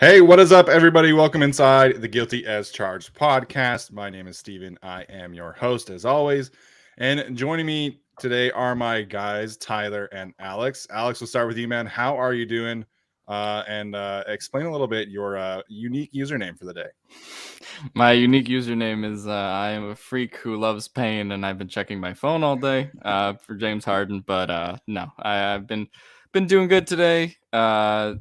Hey, what is up, everybody? Welcome inside the Guilty as Charged podcast. My name is Steven. I am your host, as always. And joining me today are my guys, Tyler and Alex. Alex, we'll start with you, man. How are you doing? And explain a little bit your unique username for the day. My unique username is I am a freak who loves pain, and I've been checking my phone all day for James Harden. But no, I've been doing good today. I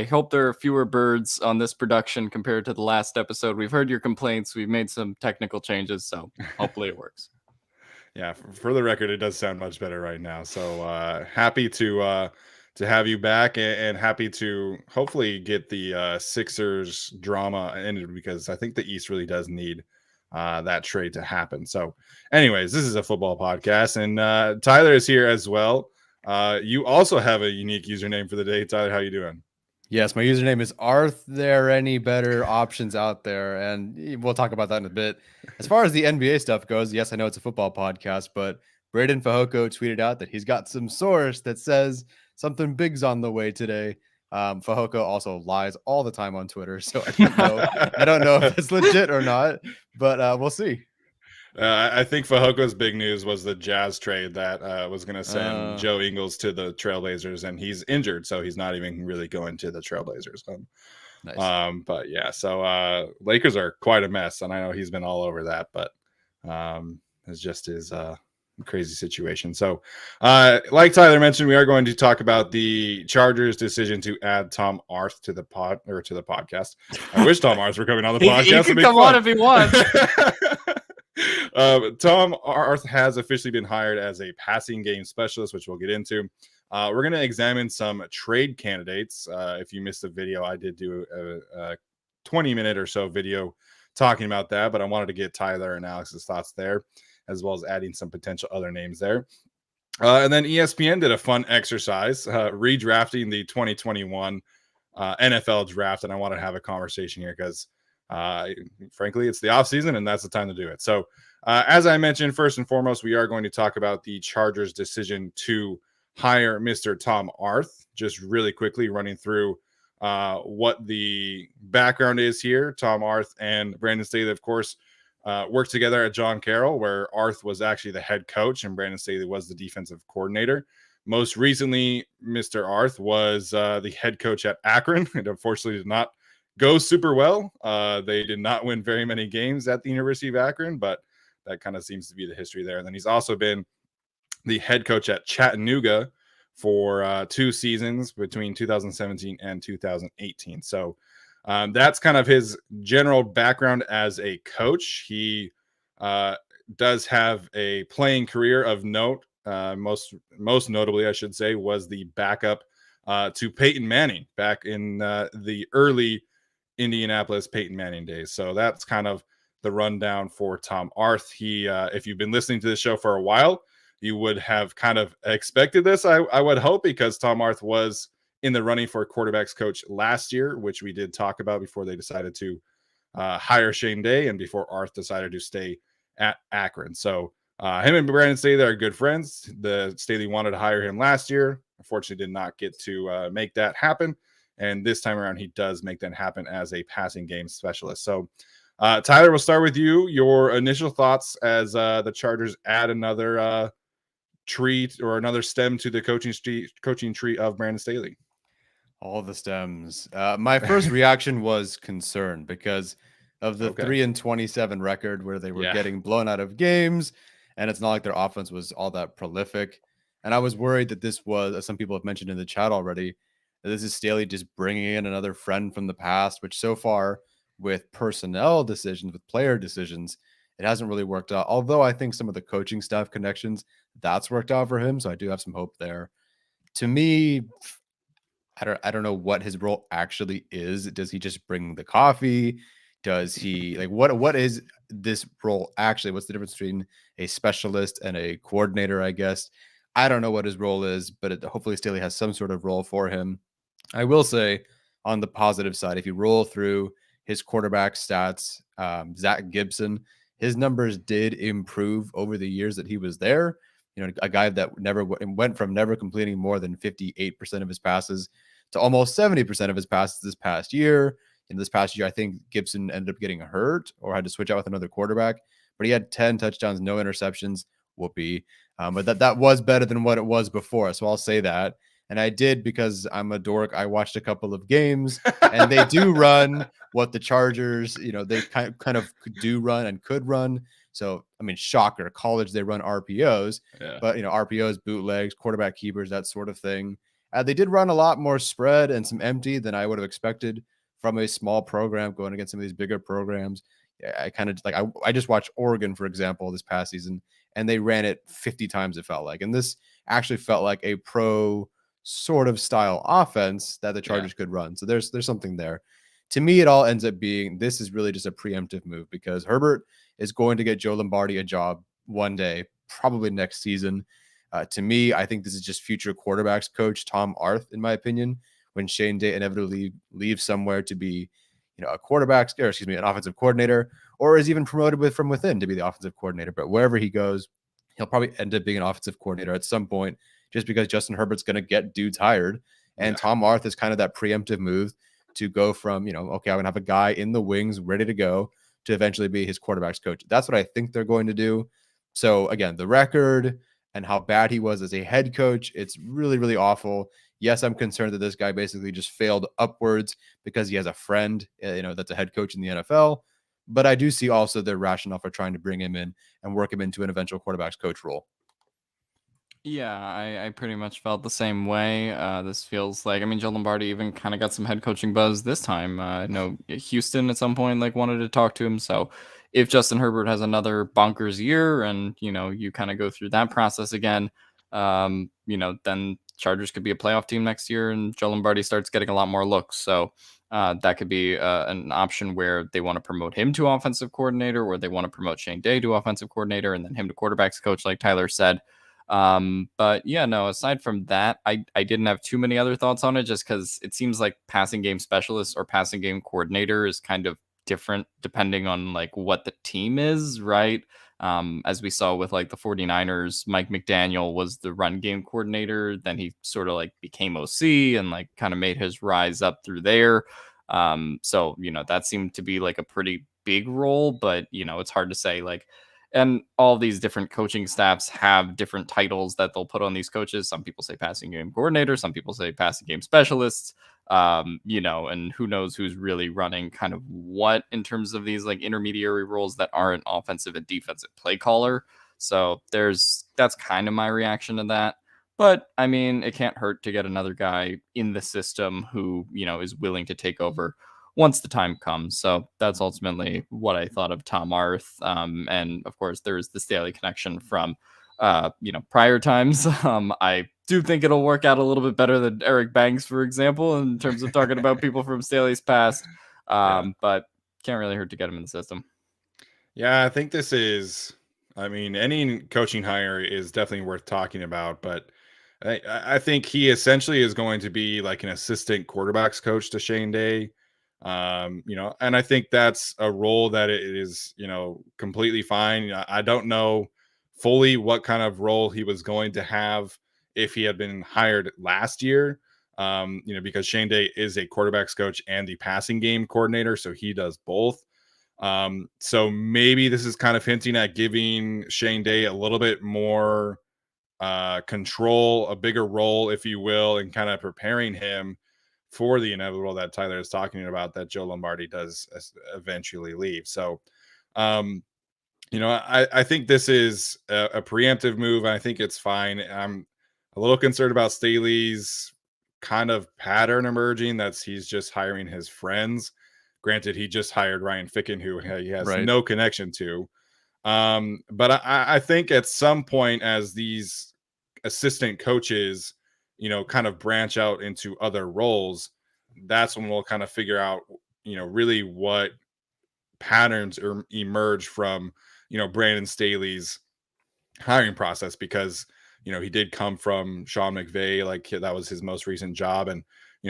hope there are fewer birds on this production compared to the last episode. We've heard your complaints. We've made some technical changes, so hopefully it works. Yeah, for the record, it does sound much better right now. So happy to have you back, and happy to hopefully get the Sixers drama ended, because I think the East really does need that trade to happen. So, anyways, this is a football podcast, and Tyler is here as well. You also have a unique username for the day, Tyler. How you doing? Yes, my username is Arth. There any better options out there? And we'll talk about that in a bit. As far as the NBA stuff goes, yes, I know it's a football podcast, but Braden Fajoko tweeted out that he's got some source that says something big's on the way today. Fajoko also lies all the time on Twitter, so I don't know if it's legit or not, but we'll see. I think Fajoko's big news was the Jazz trade that was going to send Joe Ingles to the Trailblazers, and he's injured, so he's not even really going to the Trailblazers. Nice. But yeah, so Lakers are quite a mess, and I know he's been all over that, but it's just his crazy situation. So, like Tyler mentioned, we are going to talk about the Chargers' decision to add Tom Arth to the podcast. I wish Tom Arth were coming on the podcast. He can come on if he wants. Tom Arth has officially been hired as a passing game specialist, which we'll get into. We're going to examine some trade candidates. If you missed the video, I did do a 20-minute or so video talking about that, but I wanted to get Tyler and Alex's thoughts there, as well as adding some potential other names there. And then ESPN did a fun exercise, redrafting the 2021 NFL draft, and I want to have a conversation here because frankly, it's the off season, and that's the time to do it. So, as I mentioned, first and foremost, we are going to talk about the Chargers' decision to hire Mr. Tom Arth. Just really quickly running through what the background is here. Tom Arth and Brandon Staley, of course, worked together at John Carroll, where Arth was actually the head coach and Brandon Staley was the defensive coordinator. Most recently, Mr. Arth was the head coach at Akron, and unfortunately did not go super well. They did not win very many games at the University of Akron, but that kind of seems to be the history there. And then he's also been the head coach at Chattanooga for 2 seasons between 2017 and 2018. So that's kind of his general background as a coach. He does have a playing career of note. Most notably, I should say, was the backup to Peyton Manning back in the early Indianapolis Peyton Manning days. So that's kind of the rundown for Tom Arth. He, if you've been listening to this show for a while, you would have kind of expected this, I would hope, because Tom Arth was in the running for quarterbacks coach last year, which we did talk about before they decided to hire Shane Day and before Arth decided to stay at Akron. So him and Brandon Staley are good friends. The Staley wanted to hire him last year. Unfortunately, did not get to make that happen. And this time around, he does make that happen as a passing game specialist. So, Tyler, we'll start with you. Your initial thoughts as the Chargers add another tree or another stem to the coaching tree of Brandon Staley. All the stems. My first reaction was concern because of the 3-27 record where they were getting blown out of games, and it's not like their offense was all that prolific. And I was worried that this was, as some people have mentioned in the chat already, this is Staley just bringing in another friend from the past, which so far with personnel decisions, with player decisions, it hasn't really worked out. Although I think some of the coaching staff connections, that's worked out for him. So I do have some hope there. To me, I don't know what his role actually is. Does he just bring the coffee? Does he like what is this role actually? What's the difference between a specialist and a coordinator, I guess? I don't know what his role is, but hopefully Staley has some sort of role for him. I will say on the positive side, if you roll through his quarterback stats, Zach Gibson, his numbers did improve over the years that he was there. You know, a guy that never went from never completing more than 58% of his passes to almost 70% of his passes this past year. In this past year, I think Gibson ended up getting hurt or had to switch out with another quarterback, but he had 10 touchdowns, no interceptions. Whoopee. But that was better than what it was before. So I'll say that. And I did because I'm a dork. I watched a couple of games and they do run what the Chargers, they kind of do run and could run. So, I mean, shocker, college, they run RPOs, but, RPOs, bootlegs, quarterback keepers, that sort of thing. They did run a lot more spread and some empty than I would have expected from a small program going against some of these bigger programs. I kind of I just watched Oregon, for example, this past season, and they ran it 50 times, it felt like. And this actually felt like a pro sort of style offense that the Chargers could run. So there's something there. To me, it all ends up being, this is really just a preemptive move because Herbert is going to get Joe Lombardi a job one day, probably next season. To me, I think this is just future quarterbacks coach Tom Arth, in my opinion, when Shane Day inevitably leaves somewhere to be, an offensive coordinator, or is even promoted from within to be the offensive coordinator. But wherever he goes, he'll probably end up being an offensive coordinator at some point, just because Justin Herbert's going to get dudes hired. And Tom Arth is kind of that preemptive move to go from, okay, I'm going to have a guy in the wings ready to go to eventually be his quarterback's coach. That's what I think they're going to do. So again, the record and how bad he was as a head coach, it's really, really awful. Yes, I'm concerned that this guy basically just failed upwards because he has a friend, that's a head coach in the NFL. But I do see also their rationale for trying to bring him in and work him into an eventual quarterback's coach role. Yeah, I pretty much felt the same way. This feels like, Joe Lombardi even kind of got some head coaching buzz this time. I know Houston at some point wanted to talk to him. So if Justin Herbert has another bonkers year and, you kind of go through that process again, then Chargers could be a playoff team next year and Joe Lombardi starts getting a lot more looks. So that could be an option where they want to promote him to offensive coordinator, or they want to promote Shane Day to offensive coordinator and then him to quarterbacks coach, like Tyler said. But yeah, no, aside from that, I didn't have too many other thoughts on it, just because it seems like passing game specialist or passing game coordinator is kind of different depending on what the team is, right? As we saw with the 49ers, Mike McDaniel was the run game coordinator. Then he sort of became OC and kind of made his rise up through there. So, that seemed to be a pretty big role, but it's hard to say and all these different coaching staffs have different titles that they'll put on these coaches. Some people say passing game coordinator, some people say passing game specialists, and who knows who's really running kind of what in terms of these intermediary roles that aren't offensive and defensive play caller. So that's kind of my reaction to that. But it can't hurt to get another guy in the system who, is willing to take over once the time comes. So that's ultimately what I thought of Tom Arth. And of course, there's the Staley connection from, prior times. I do think it'll work out a little bit better than Eric Banks, for example, in terms of talking about people from Staley's past. But can't really hurt to get him in the system. Yeah, I think this is, any coaching hire is definitely worth talking about, but I think he essentially is going to be an assistant quarterbacks coach to Shane Day. And I think that's a role that it is, completely fine. I don't know fully what kind of role he was going to have if he had been hired last year. Because Shane Day is a quarterbacks coach and the passing game coordinator, so he does both. So maybe this is kind of hinting at giving Shane Day a little bit more control, a bigger role, if you will, and kind of preparing him for the inevitable that Tyler is talking about, that Joe Lombardi does eventually leave. So, I think this is a preemptive move. I think it's fine. I'm a little concerned about Staley's kind of pattern emerging, that's he's just hiring his friends. Granted, he just hired Ryan Ficken, who he has no connection to. But I think at some point, as these assistant coaches, kind of branch out into other roles, that's when we'll kind of figure out, really what patterns emerge from, Brandon Staley's hiring process, because, he did come from Sean McVay, that was his most recent job. And,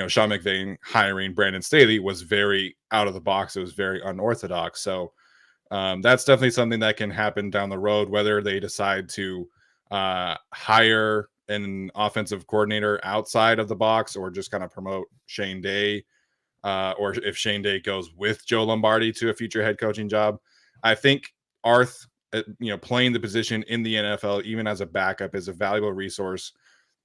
Sean McVay hiring Brandon Staley was very out of the box. It was very unorthodox. So that's definitely something that can happen down the road, whether they decide to hire an offensive coordinator outside of the box, or just kind of promote Shane Day, or if Shane Day goes with Joe Lombardi to a future head coaching job. I think Arth, playing the position in the NFL, even as a backup, is a valuable resource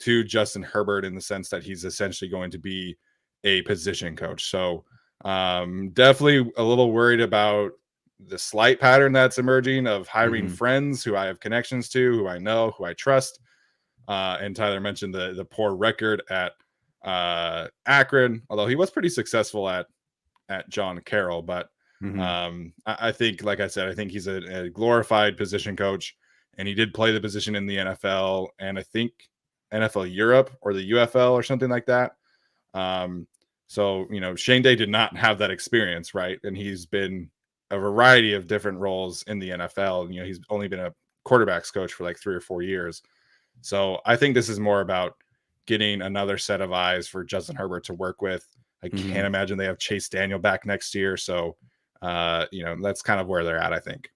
to Justin Herbert in the sense that he's essentially going to be a position coach. So definitely a little worried about the slight pattern that's emerging of hiring friends who I have connections to, who I know, who I trust. And Tyler mentioned the poor record at Akron, although he was pretty successful at John Carroll. But I think, like I said, I think he's a glorified position coach, and he did play the position in the NFL, and I think NFL Europe or the UFL or something like that. So, Shane Day did not have that experience, right? And he's been a variety of different roles in the NFL. He's only been a quarterbacks coach for like 3 or 4 years. So I think this is more about getting another set of eyes for Justin Herbert to work with. I can't imagine they have Chase Daniel back next year. So, that's kind of where they're at, I think.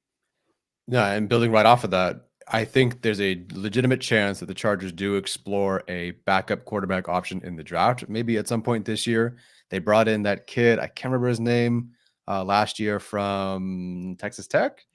Yeah, and building right off of that, I think there's a legitimate chance that the Chargers do explore a backup quarterback option in the draft. Maybe at some point this year. They brought in that kid, I can't remember his name, last year from Texas Tech.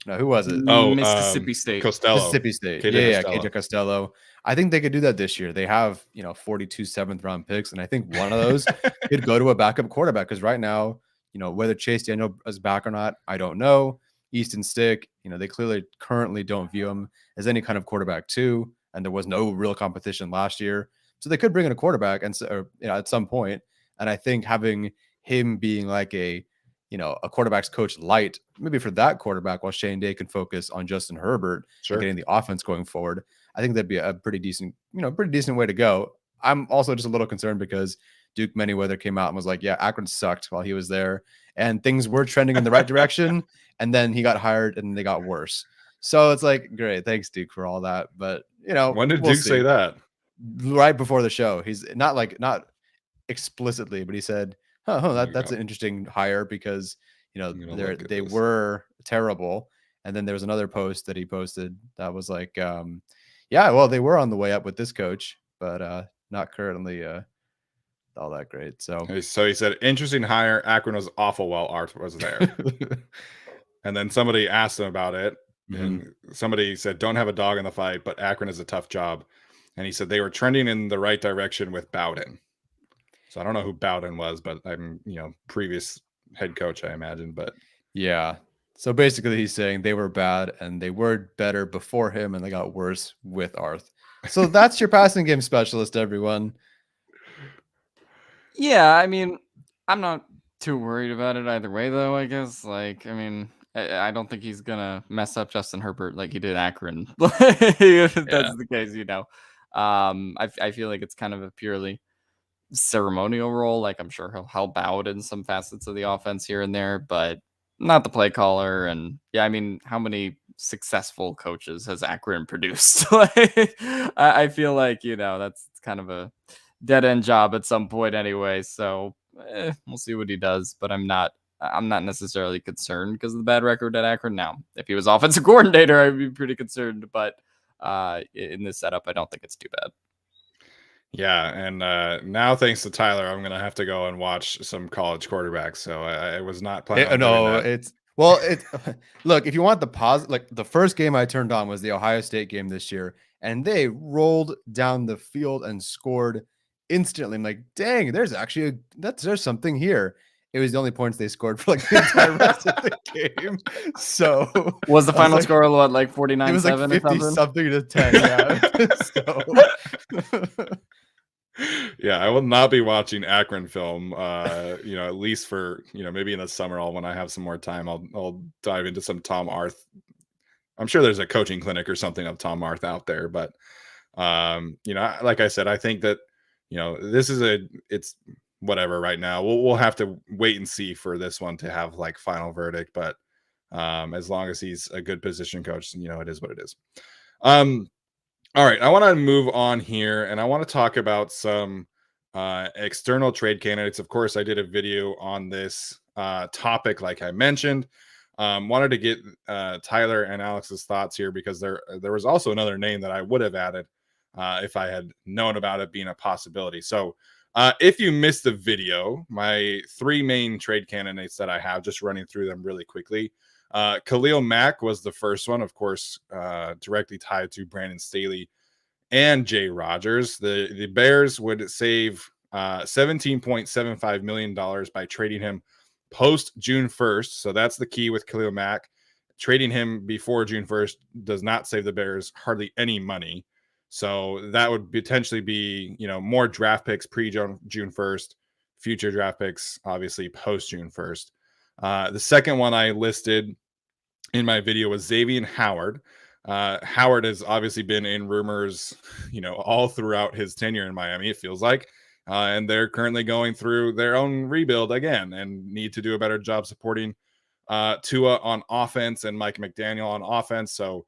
No, who was it? Oh, Mississippi State. Costello. Mississippi State. KJ KJ Costello. I think they could do that this year. They have, 42 7th-round picks, and I think one of those could go to a backup quarterback, because right now, whether Chase Daniel is back or not, I don't know. Easton Stick, they currently don't view him as any kind of quarterback too, and there was no real competition last year. So they could bring in a quarterback at some point. And I think having him being like a quarterback's coach light, maybe for that quarterback, while Shane Day can focus on Justin Herbert and getting the offense going forward, I think that'd be a pretty decent way to go. I'm also just a little concerned because Duke Manyweather came out and was like, yeah, Akron sucked while he was there, and things were trending in the right direction. And then he got hired and they got worse. So it's like, great, thanks Duke for all that. But when did Duke say that? Right before the show. He's not explicitly, but he said, that's an interesting hire, because they were terrible. And then there was another post that he posted that was like, yeah, well, they were on the way up with this coach, but not currently all that great. So he said, interesting hire. Akron was awful while Arth was there. And then somebody asked him about it, and somebody said, don't have a dog in the fight, but Akron is a tough job. And he said they were trending in the right direction with Bowden. So I don't know who Bowden was, but I'm, previous head coach, I imagine. But yeah. So basically he's saying they were bad and they were better before him, and they got worse with Arth. So that's your passing game specialist, everyone. Yeah, I mean, I'm not too worried about it either way, though, I guess. I don't think he's going to mess up Justin Herbert like he did Akron. If that's the case, I feel like it's kind of a purely ceremonial role. Like, I'm sure he'll help out in some facets of the offense here and there, but not the play caller. And yeah, I mean, how many successful coaches has Akron produced? I feel like, that's kind of a dead end job at some point anyway. So we'll see what he does, but I'm not necessarily concerned because of the bad record at Akron. Now, if he was offensive coordinator, I'd be pretty concerned, but in this setup, I don't think it's too bad. Yeah, and now thanks to Tyler, I'm gonna have to go and watch some college quarterbacks. So I was not planning on doing that. Look, if you want the positive, like the first game I turned on was the Ohio State game this year, and they rolled down the field and scored instantly. I'm like, dang, there's something here. It was the only points they scored for like the entire rest of the game. So was the final score like 49-7? It was like 50-something to 10. Yeah. Yeah, I will not be watching Akron film. At least for maybe in the summer, when I have some more time, I'll dive into some Tom Arth. I'm sure there's a coaching clinic or something of Tom Arth out there, but like I said, I think that this is it's whatever right now. We'll have to wait and see for this one to have like final verdict, but as long as he's a good position coach, it is what it is. All right, I want to move on here, and I want to talk about some external trade candidates. Of course, I did a video on this topic, like I mentioned. Wanted to get Tyler and Alex's thoughts here, because there was also another name that I would have added, if I had known about it being a possibility. So if you missed the video, my 3 main trade candidates that I have, just running through them really quickly. Khalil Mack was the first one, of course, directly tied to Brandon Staley and Jay Rogers. The Bears would save $17.75 million by trading him post June 1st. So that's the key with Khalil Mack. Trading him before June 1st does not save the Bears hardly any money. So that would potentially be, more draft picks pre-June 1st, future draft picks, obviously post June 1st. The second one I listed in my video was Xavier Howard. Howard has obviously been in rumors, all throughout his tenure in Miami, it feels like. And they're currently going through their own rebuild again and need to do a better job supporting Tua on offense and Mike McDaniel on offense. So,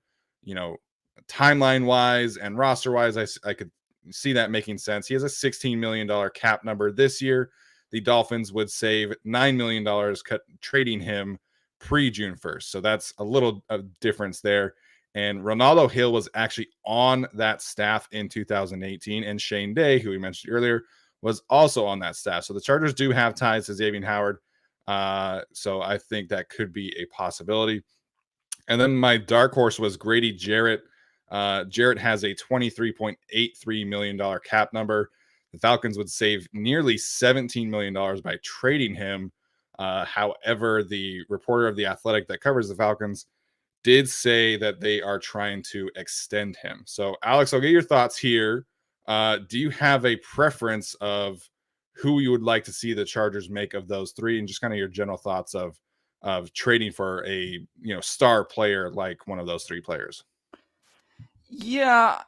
timeline wise and roster wise, I could see that making sense. He has a $16 million cap number this year. The Dolphins would save $9 million trading him pre-June 1st. So that's a little difference there. And Ronaldo Hill was actually on that staff in 2018. And Shane Day, who we mentioned earlier, was also on that staff. So the Chargers do have ties to Xavier Howard. So I think that could be a possibility. And then my dark horse was Grady Jarrett. Jarrett has a $23.83 million cap number. The Falcons would save nearly $17 million by trading him. However, the reporter of The Athletic that covers the Falcons did say that they are trying to extend him. So, Alex, I'll get your thoughts here. Do you have a preference of who you would like to see the Chargers make of those three, and just kind of your general thoughts of trading for a star player like one of those three players? Yeah,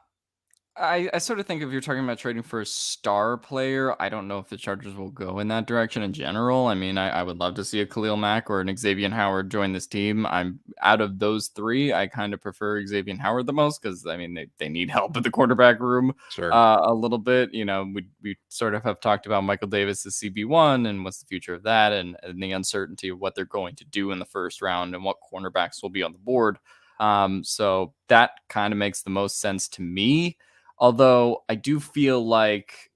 I sort of think if you're talking about trading for a star player, I don't know if the Chargers will go in that direction in general. I mean, I would love to see a Khalil Mack or an Xavier Howard join this team. I'm out of those three, I kind of prefer Xavier Howard the most because, I mean, they need help at the quarterback room a little bit. We sort of have talked about Michael Davis as CB1 and what's the future of that and the uncertainty of what they're going to do in the first round and what cornerbacks will be on the board. So that kind of makes the most sense to me. Although I do feel like,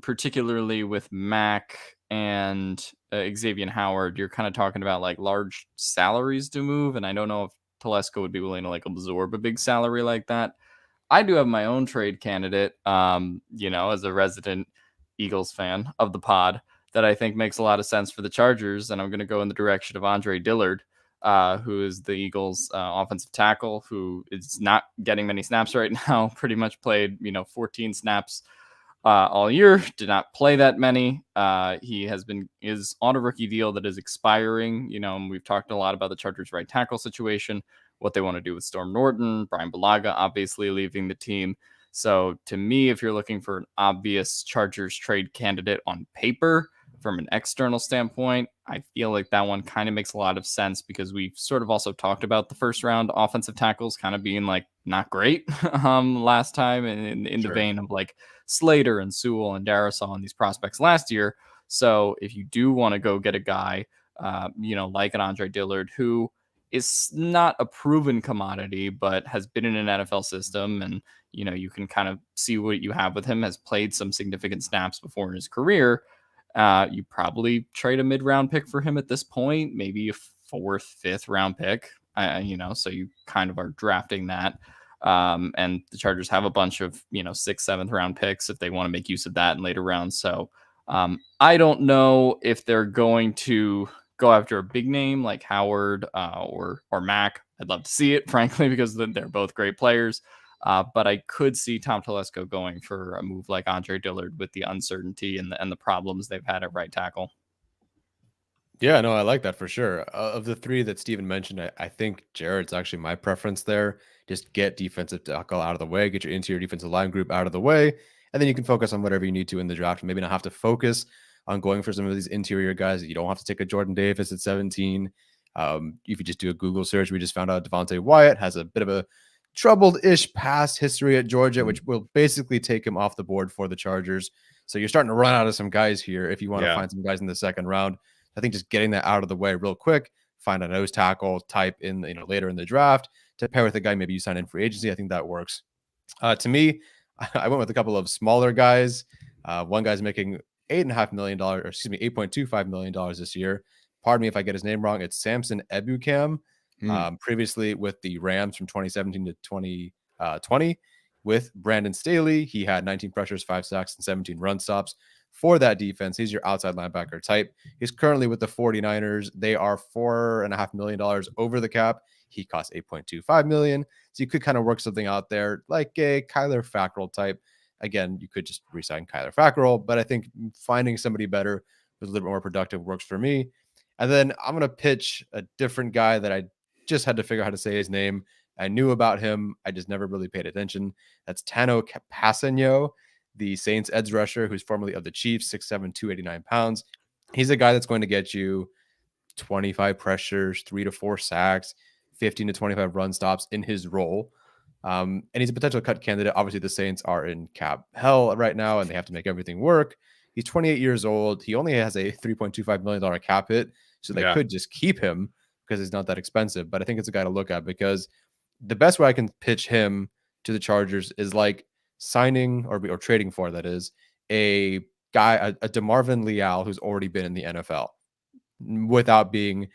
particularly with Mac and Xavier Howard, you're kind of talking about like large salaries to move. And I don't know if Telesco would be willing to like absorb a big salary like that. I do have my own trade candidate, as a resident Eagles fan of the pod that I think makes a lot of sense for the Chargers. And I'm going to go in the direction of Andre Dillard. Who is the Eagles' offensive tackle, who is not getting many snaps right now. Pretty much played, 14 snaps all year. Did not play that many. He is on a rookie deal that is expiring. And we've talked a lot about the Chargers' right tackle situation, what they want to do with Storm Norton, Brian Bulaga obviously leaving the team. So to me, if you're looking for an obvious Chargers trade candidate on paper, from an external standpoint, I feel like that one kind of makes a lot of sense because we've sort of also talked about the first round offensive tackles kind of being like not great last time in the vein of like Slater and Sewell and Darisaw and these prospects last year. So if you do want to go get a guy, like an Andre Dillard, who is not a proven commodity, but has been in an NFL system and, you can kind of see what you have with him, has played some significant snaps before in his career. You probably trade a mid-round pick for him at this point, maybe a 4th, 5th round pick, so you kind of are drafting that. And the Chargers have a bunch of, 6th, 7th round picks if they want to make use of that in later rounds. So I don't know if they're going to go after a big name like Howard or Mac. I'd love to see it, frankly, because they're both great players. But I could see Tom Telesco going for a move like Andre Dillard with the uncertainty and the problems they've had at right tackle. Yeah, no, I like that for sure. Of the three that Steven mentioned, I think Jarrett's actually my preference there. Just get defensive tackle out of the way, get your interior defensive line group out of the way, and then you can focus on whatever you need to in the draft. Maybe not have to focus on going for some of these interior guys. You don't have to take a Jordan Davis at 17. If you just do a Google search, we just found out Devontae Wyatt has a bit of a troubled-ish past history at Georgia, which will basically take him off the board for the Chargers. So you're starting to run out of some guys here if you want to find some guys in the second round. I think just getting that out of the way real quick, find a nose tackle type in later in the draft to pair with a guy maybe you sign in free agency. I think that works. To me, I went with a couple of smaller guys. One guy's making $8.5 million, or excuse me, $8.25 million this year. Pardon me if I get his name wrong. It's Samson Ebukam. Previously with the Rams from 2017 to 2020 with Brandon Staley. He had 19 pressures, 5 sacks, and 17 run stops for that defense. He's your outside linebacker type. He's currently with the 49ers. They are $4.5 million over the cap. He costs $8.25 million. So you could kind of work something out there like a Kyler Fackrell type. Again, you could just re-sign Kyler Fackrell, but I think finding somebody better who's a little bit more productive works for me. And then I'm going to pitch a different guy that I just had to figure out how to say his name. I knew about him. I just never really paid attention. That's Tano Passanio, the Saints edge rusher, who's formerly of the Chiefs, 6'7", 289 pounds. He's a guy that's going to get you 25 pressures, 3 to 4 sacks, 15 to 25 run stops in his role. And he's a potential cut candidate. Obviously, the Saints are in cap hell right now, and they have to make everything work. He's 28 years old. He only has a $3.25 million cap hit, so they could just keep him because he's not that expensive. But I think it's a guy to look at because the best way I can pitch him to the Chargers is like signing or trading for, that is, a guy, a DeMarvin Leal, who's already been in the NFL without being,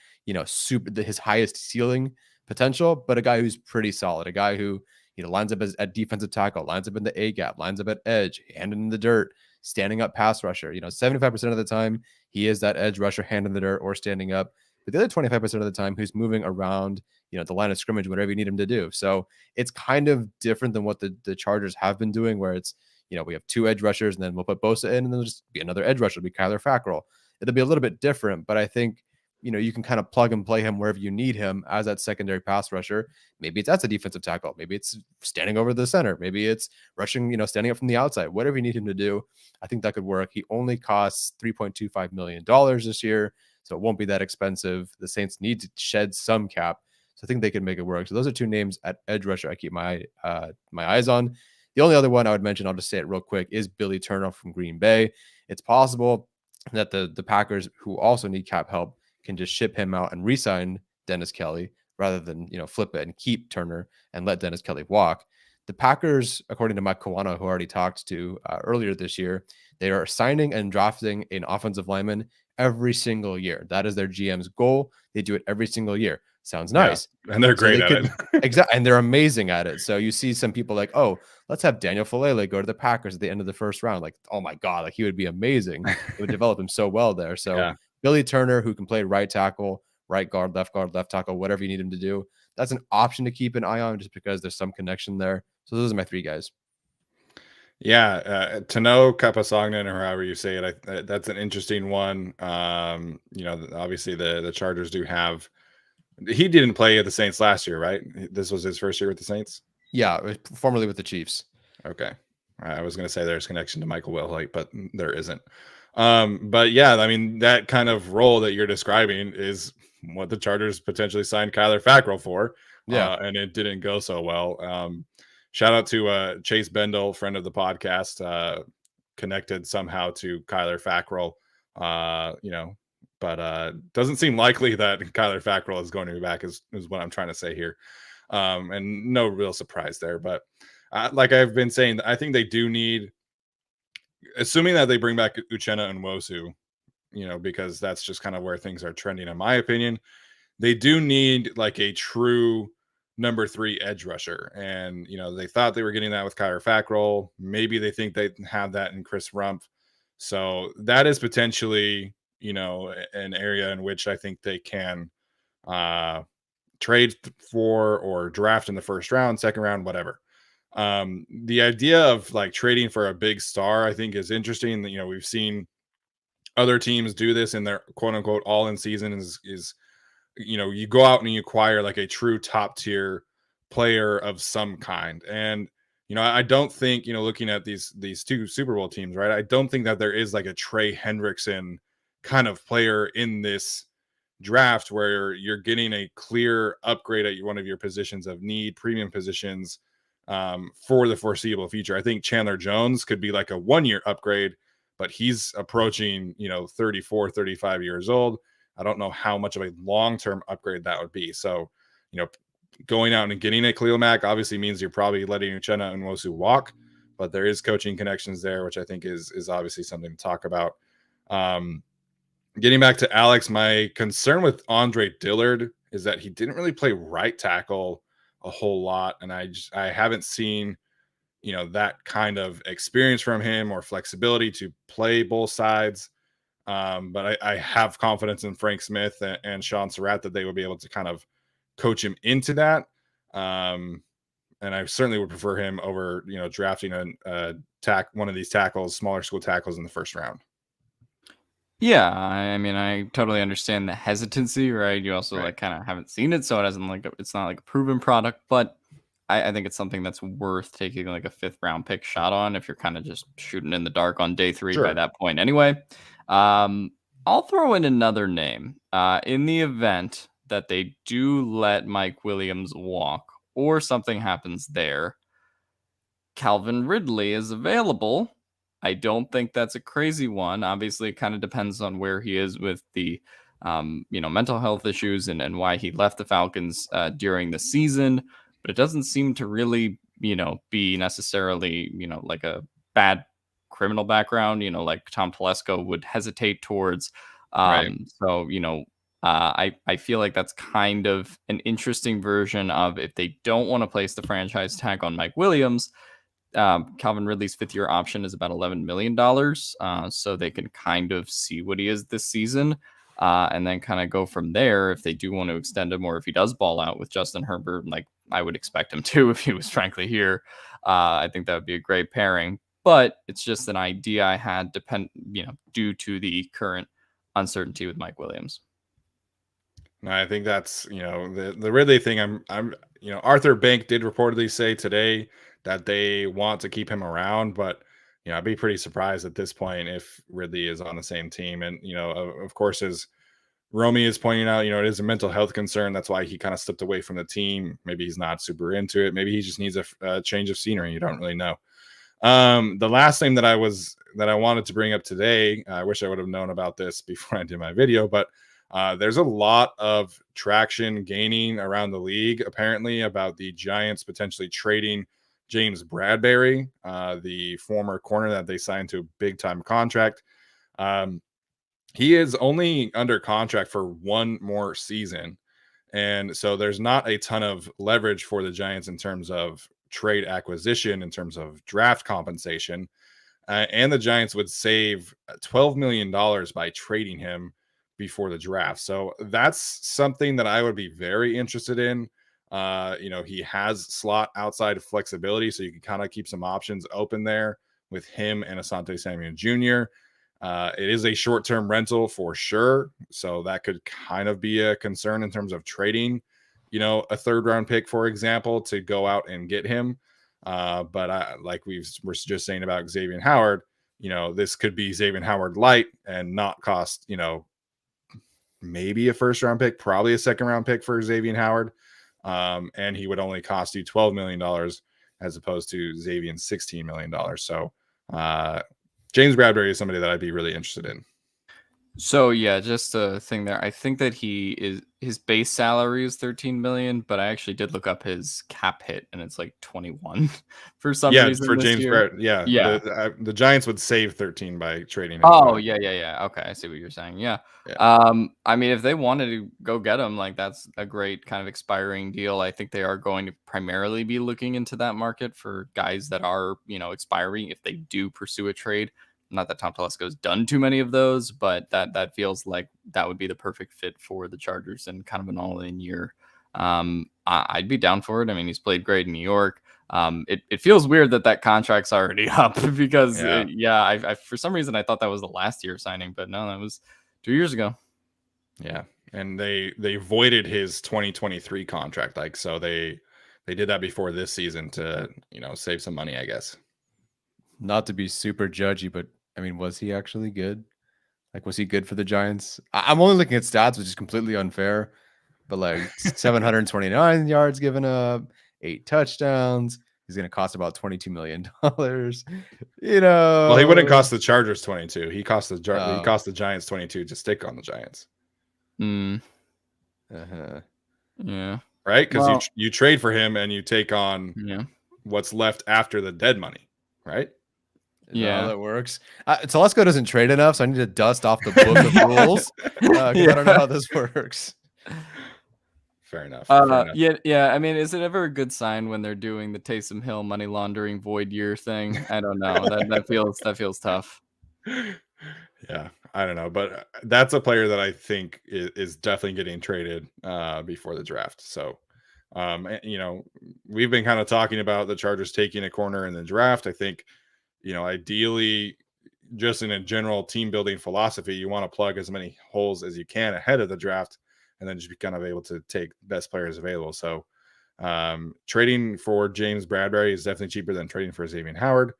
super his highest ceiling potential, but a guy who's pretty solid, a guy who lines up as at defensive tackle, lines up in the A gap, lines up at edge, hand in the dirt, standing up pass rusher. 75% of the time he is that edge rusher, hand in the dirt or standing up. But the other 25% of the time who's moving around, the line of scrimmage, whatever you need him to do. So it's kind of different than what the Chargers have been doing, where it's, we have 2 edge rushers and then we'll put Bosa in and then there'll just be another edge rusher, it'll be Kyler Fackrell. It'll be a little bit different, but I think, you can kind of plug and play him wherever you need him as that secondary pass rusher. Maybe that's a defensive tackle. Maybe it's standing over the center. Maybe it's rushing, standing up from the outside, whatever you need him to do. I think that could work. He only costs $3.25 million this year, so it won't be that expensive. The Saints need to shed some cap, so I think they can make it work. So those are 2 names at edge rusher I keep my eyes on. The only other one I would mention, I'll just say it real quick, is Billy Turner from Green Bay. It's possible that the Packers, who also need cap help, can just ship him out and re-sign Dennis Kelly rather than, flip it and keep Turner and let Dennis Kelly walk. The Packers, according to Mike Kawano, who I already talked to earlier this year, they are signing and drafting an offensive lineman every single year. That is their GM's goal. They do it every single year. Sounds nice. Yeah, and they're great at it. Exactly. And they're amazing at it. So you see some people like, oh, let's have Daniel Falele go to the Packers at the end of the first round. Like, oh my God, like he would be amazing. It would develop him so well there. So Billy Turner, who can play right tackle, right guard, left tackle, whatever you need him to do. That's an option to keep an eye on just because there's some connection there. So those are my 3 guys. Yeah, Tano Kapasagnan, or however you say it, that's an interesting one. Obviously the Chargers do have. He didn't play at the Saints last year, right? This was his first year with the Saints. Yeah, formerly with the Chiefs. Okay, I was going to say there's connection to Michael Wilhoit, but there isn't. But yeah, I mean, that kind of role that you're describing is what the Chargers potentially signed Kyler Fackrell for. Yeah. And it didn't go so well. Shout out to Chase Bendel, friend of the podcast, connected somehow to Kyler Fackrell, but doesn't seem likely that Kyler Fackrell is going to be back is what I'm trying to say here. And no real surprise there, but like I've been saying, I think they do need, assuming that they bring back Uchenna and Nwosu, because that's just kind of where things are trending, in my opinion. They do need like a true number 3 edge rusher. And, they thought they were getting that with Kyler Fackrell. Maybe they think they have that in Chris Rumpf. So that is potentially, an area in which I think they can trade for or draft in the first round, second round, whatever. The idea of like trading for a big star, I think, is interesting. We've seen other teams do this in their quote unquote all in season is you go out and you acquire like a true top tier player of some kind. And, I don't think, looking at these 2 Super Bowl teams, right? I don't think that there is like a Trey Hendrickson kind of player in this draft where you're getting a clear upgrade at one of your positions of need, premium positions, for the foreseeable future. I think Chandler Jones could be like a 1-year upgrade, but he's approaching, 34, 35 years old. I don't know how much of a long-term upgrade that would be. So, going out and getting a Khalil Mack obviously means you're probably letting Uchenna and Nwosu walk, but there is coaching connections there, which I think is obviously something to talk about. Getting back to Alex, my concern with Andre Dillard is that he didn't really play right tackle a whole lot, and I haven't seen that kind of experience from him or flexibility to play both sides. But I have confidence in Frank Smith and Sean Surratt that they will be able to kind of coach him into that. And I certainly would prefer him over drafting one of these tackles, smaller school tackles in the first round. Yeah, I mean, I totally understand the hesitancy, right? You also like kind of haven't seen it, so it doesn't it's not like a proven product, but I think it's something that's worth taking like a 5th round pick shot on if you're kind of just shooting in the dark on day 3 by that point. Anyway, I'll throw in another name. In the event that they do let Mike Williams walk or something happens there, Calvin Ridley is available. I don't think that's a crazy one. Obviously, it kind of depends on where he is with the, mental health issues and why he left the Falcons during the season. But it doesn't seem to really, be necessarily, like a bad criminal background, like Tom Telesco would hesitate towards. So, I feel like that's kind of an interesting version of if they don't want to place the franchise tag on Mike Williams. Calvin Ridley's 5th-year option is about $11 million. So they can kind of see what he is this season and then kind of go from there if they do want to extend him or if he does ball out with Justin Herbert, like I would expect him to if he was frankly here. I think that would be a great pairing. But it's just an idea I had due to the current uncertainty with Mike Williams. No, I think that's the Ridley thing. I'm Arthur Bank did reportedly say today that they want to keep him around, but I'd be pretty surprised at this point if Ridley is on the same team. And of course, as Romy is pointing out, it is a mental health concern. That's why he kind of stepped away from the team. Maybe he's not super into it. Maybe he just needs a change of scenery. You don't really know. The last thing that I wanted to bring up today, I wish I would have known about this before I did my video, but there's a lot of traction gaining around the league, apparently, about the Giants potentially trading James Bradbury, the former corner that they signed to a big-time contract. He is only under contract for one more season, and so there's not a ton of leverage for the Giants in terms of trade acquisition, in terms of draft compensation, and the Giants would save $12 million by trading him before the draft. So that's something that I would be very interested in. He has slot outside flexibility, so you can kind of keep some options open there with him and Asante Samuel Jr. It is a short-term rental for sure, so that could kind of be a concern in terms of trading, a 3rd round pick, for example, to go out and get him. But like we're just saying about Xavier Howard, this could be Xavier Howard light and not cost, maybe a 1st round pick, probably a 2nd round pick for Xavier Howard. And he would only cost you $12 million as opposed to Xavier's $16 million. So James Bradbury is somebody that I'd be really interested in. So yeah, just a thing there. I think that his base salary is 13 million, but I actually did look up his cap hit and it's like 21 for some reason. For James Bradbury. Yeah. The Giants would save 13 by trading him. Oh, yeah. Okay, I see what you're saying. Yeah. I mean, if they wanted to go get him, like that's a great kind of expiring deal. I think they are going to primarily be looking into that market for guys that are, expiring if they do pursue a trade. Not that Tom Telesco's done too many of those, but that feels like that would be the perfect fit for the Chargers and kind of an all-in year. I'd be down for it. I mean, he's played great in New York. It feels weird that contract's already up because I for some reason I thought that was the last year signing, but no, that was 2 years ago. Yeah, and they voided his 2023 contract, like so they did that before this season to save some money, I guess. Not to be super judgy, but I mean, was he actually good? Like, was he good for the Giants? I'm only looking at stats, which is completely unfair. But like 729 yards given up, 8 touchdowns. He's going to cost about $22 million. Well, he wouldn't cost the Chargers 22. He cost the Giants 22 to stick on the Giants. Yeah. Right? Because you trade for him and you take on what's left after the dead money. right? Yeah, that works. Telesco doesn't trade enough, so I need to dust off the book of rules because I don't know how this works. Fair enough. Fair enough. Yeah. I mean, is it ever a good sign when they're doing the Taysom Hill money laundering void year thing? I don't know. That feels tough. Yeah, I don't know, but that's a player that I think is definitely getting traded before the draft. So, you know, we've been kind of talking about the Chargers taking a corner in the draft. I think, you know, ideally, just in a general team building philosophy, you want to plug as many holes as you can ahead of the draft, and then just be kind of able to take best players available. So, trading for James Bradbury is definitely cheaper than trading for Xavier Howard.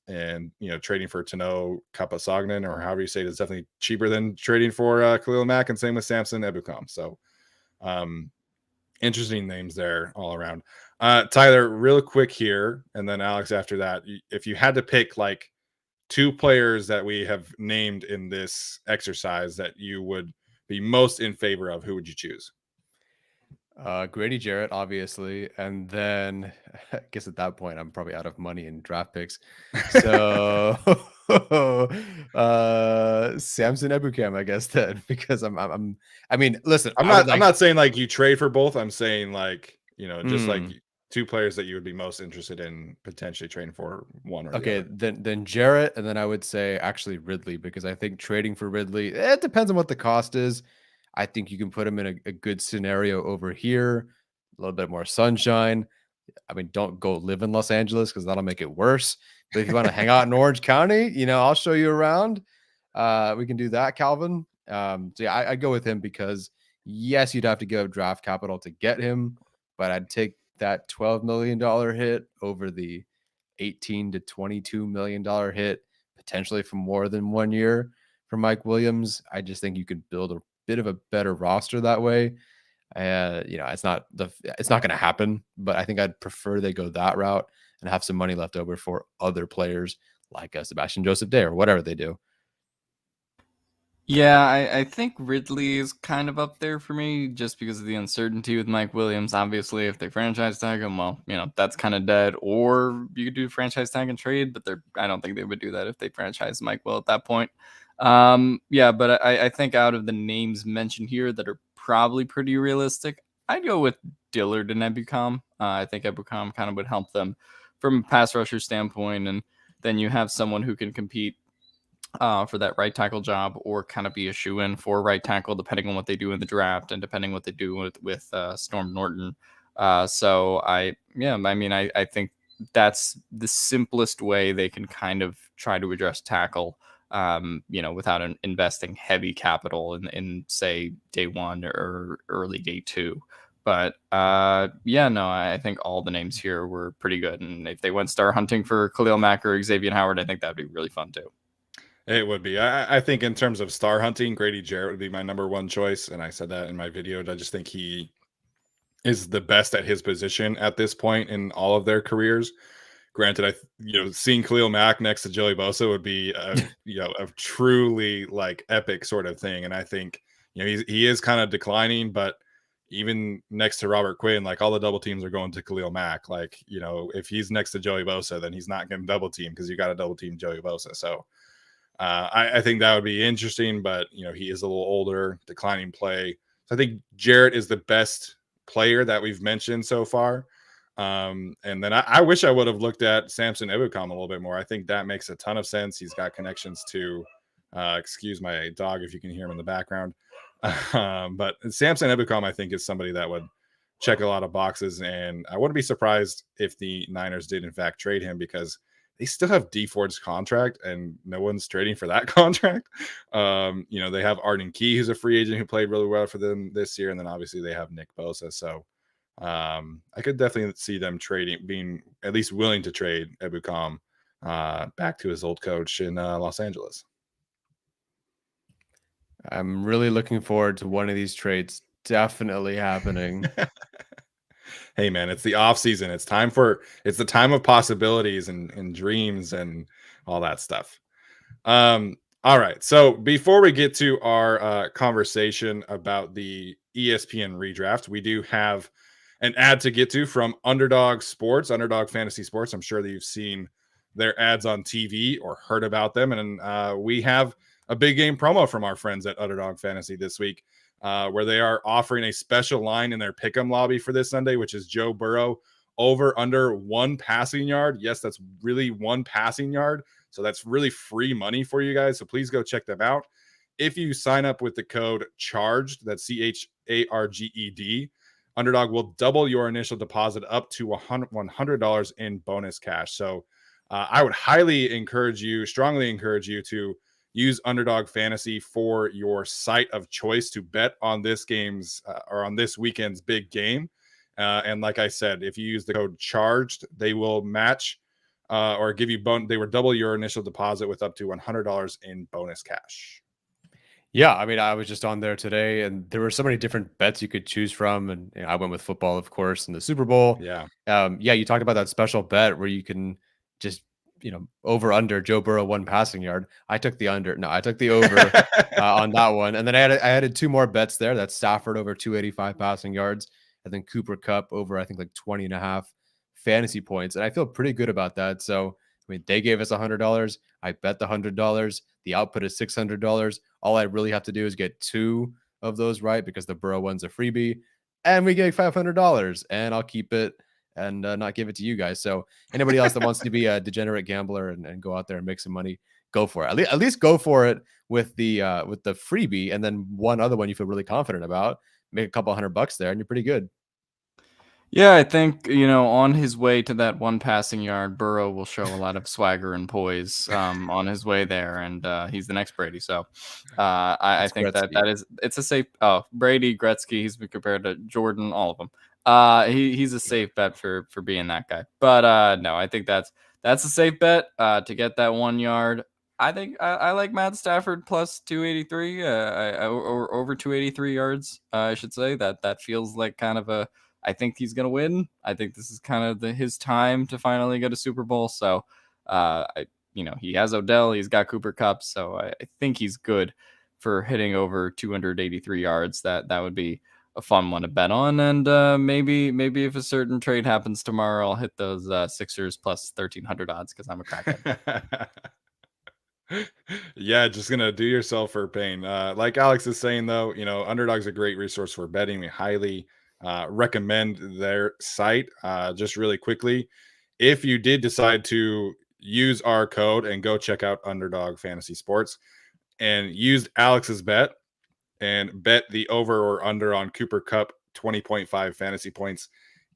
And you know, trading for Tano Kapasagnan, or however you say it, is definitely cheaper than trading for Khalil Mack, and same with Samson Ebukam. So interesting names there all around. Tyler, real quick here, and then Alex after that. If you had to pick like 2 players that we have named in this exercise that you would be most in favor of, who would you choose? Grady Jarrett, obviously, and then I guess at that point I'm probably out of money in draft picks. So Samson Ebukam, I guess then, because I mean, listen, I'm not saying like you trade for both. I'm saying like, you know, just like 2 players that you would be most interested in potentially trading for, one or the other. Then Jarrett, and then I would say actually Ridley, because I think trading for Ridley, it depends on what the cost is. I think you can put him in a good scenario over here, a little bit more sunshine. I mean, don't go live in Los Angeles because that'll make it worse. But if you want to hang out in Orange County, you know, I'll show you around. We can do that, Calvin. So yeah, I go with him because yes, you'd have to give up draft capital to get him, but I'd take that $12 million hit over the $18 to $22 million hit, potentially for more than 1 year for Mike Williams. I just think you could build a bit of a better roster that way. You know, it's not going to happen, but I think I'd prefer they go that route and have some money left over for other players like Sebastian Joseph Day or whatever they do. Yeah, I think Ridley is kind of up there for me just because of the uncertainty with Mike Williams. Obviously, if they franchise tag him, well, you know, that's kind of dead. Or you could do franchise tag and trade, but I don't think they would do that if they franchise Mike Will at that point. Yeah, but I think out of the names mentioned here that are probably pretty realistic, I'd go with Dillard and Ebukam. I think Ebukam kind of would help them from a pass rusher standpoint, and then you have someone who can compete for that right tackle job, or kind of be a shoe-in for right tackle, depending on what they do in the draft and depending what they do with Storm Norton. So I think that's the simplest way they can kind of try to address tackle, you know, without investing heavy capital in say day 1 or early day 2. But yeah, no, I think all the names here were pretty good. And if they went star hunting for Khalil Mack or Xavier Howard, I think that'd be really fun too. It would be. I think in terms of star hunting, Grady Jarrett would be my number 1 choice. And I said that in my video. I just think he is the best at his position at this point in all of their careers. Granted, seeing Khalil Mack next to Joey Bosa would be a truly like epic sort of thing. And I think, you know, he is kind of declining, but even next to Robert Quinn, like all the double teams are going to Khalil Mack. Like, you know, if he's next to Joey Bosa, then he's not getting double team because you got to double team Joey Bosa. So I think that would be interesting, but you know, he is a little older, declining play. So I think Jarrett is the best player that we've mentioned so far. And then I wish I would have looked at Samson Ebukam a little bit more. I think that makes a ton of sense. He's got connections to, excuse my dog if you can hear him in the background. But Samson Ebukam, I think, is somebody that would check a lot of boxes. And I wouldn't be surprised if the Niners did, in fact, trade him, because they still have Dee Ford's contract and no one's trading for that contract. You know, they have Arden Key, who's a free agent who played really well for them this year. And then obviously they have Nick Bosa. So I could definitely see them being at least willing to trade Ebukam back to his old coach in Los Angeles. I'm really looking forward to one of these trades definitely happening. Hey man, it's the off season. It's the time of possibilities and dreams and all that stuff. All right. So before we get to our conversation about the ESPN redraft, we do have an ad to get to from Underdog Fantasy Sports. I'm sure that you've seen their ads on TV or heard about them. And we have a big game promo from our friends at Underdog Fantasy this week, where they are offering a special line in their pick'em lobby for this Sunday, which is Joe Burrow over under 1 passing yard. Yes, that's really 1 passing yard. So that's really free money for you guys. So please go check them out. If you sign up with the code CHARGED, that's CHARGED, Underdog will double your initial deposit up to $100 in bonus cash. So I would strongly encourage you to use Underdog Fantasy for your site of choice to bet on this weekend's big game. And like I said, if you use the code CHARGED, they will match or give you they will double your initial deposit with up to $100 in bonus cash. Yeah, I mean, I was just on there today, and there were so many different bets you could choose from, and I went with football, of course, in the Super Bowl. Yeah, you talked about that special bet where you can just over under Joe Burrow 1 passing yard. I took the under. No, I took the over on that one, and then I added 2 more bets there. That's Stafford over 285 passing yards, and then Cooper Kupp over I think like 20.5 fantasy points, and I feel pretty good about that. So I mean, they gave us $100. I bet the $100. The output is $600. All I really have to do is get 2 of those right because the Burrow one's a freebie, and we get $500. And I'll keep it and not give it to you guys. So anybody else that wants to be a degenerate gambler and go out there and make some money, go for it. At least go for it with the freebie, and then one other one you feel really confident about. Make a couple $100 there, and you're pretty good. Yeah, I think, on his way to that 1 passing yard, Burrow will show a lot of swagger and poise on his way there, and he's the next Brady. So I think it's a safe. Oh, Brady, Gretzky, he's been compared to Jordan, all of them. He's a safe bet for being that guy. But no, I think that's a safe bet to get that 1 yard. I think I like Matt Stafford plus 283 or over 283 yards. I should say that feels like kind of a. I think he's going to win. I think this is kind of his time to finally get a Super Bowl. So, he has Odell, he's got Cooper Kupp. So I think he's good for hitting over 283 yards. That would be a fun one to bet on. And maybe if a certain trade happens tomorrow, I'll hit those Sixers plus 1,300 odds because I'm a crackhead. Yeah, just gonna do yourself for pain. Like Alex is saying, though, Underdog's a great resource for betting. We highly recommend their site. Just really quickly, if you did decide to use our code and go check out Underdog Fantasy Sports and used Alex's bet and bet the over or under on Cooper Kupp 20.5 fantasy points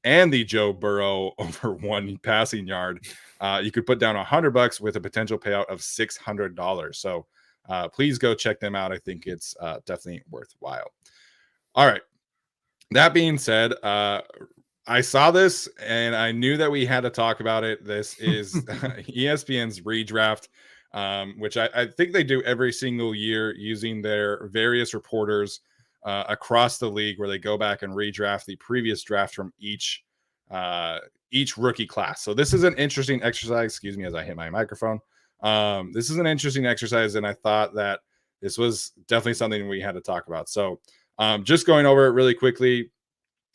and the Joe Burrow over 1 passing yard, you could put down $100 with a potential payout of $600. So please go check them out. I think it's definitely worthwhile. All right. That being said, I saw this and I knew that we had to talk about it. This is ESPN's Redraft, which I think they do every single year using their various reporters across the league, where they go back and redraft the previous draft from each rookie class. So this is an interesting exercise. Excuse me as I hit my microphone. This is an interesting exercise, and I thought that this was definitely something we had to talk about. So just going over it really quickly.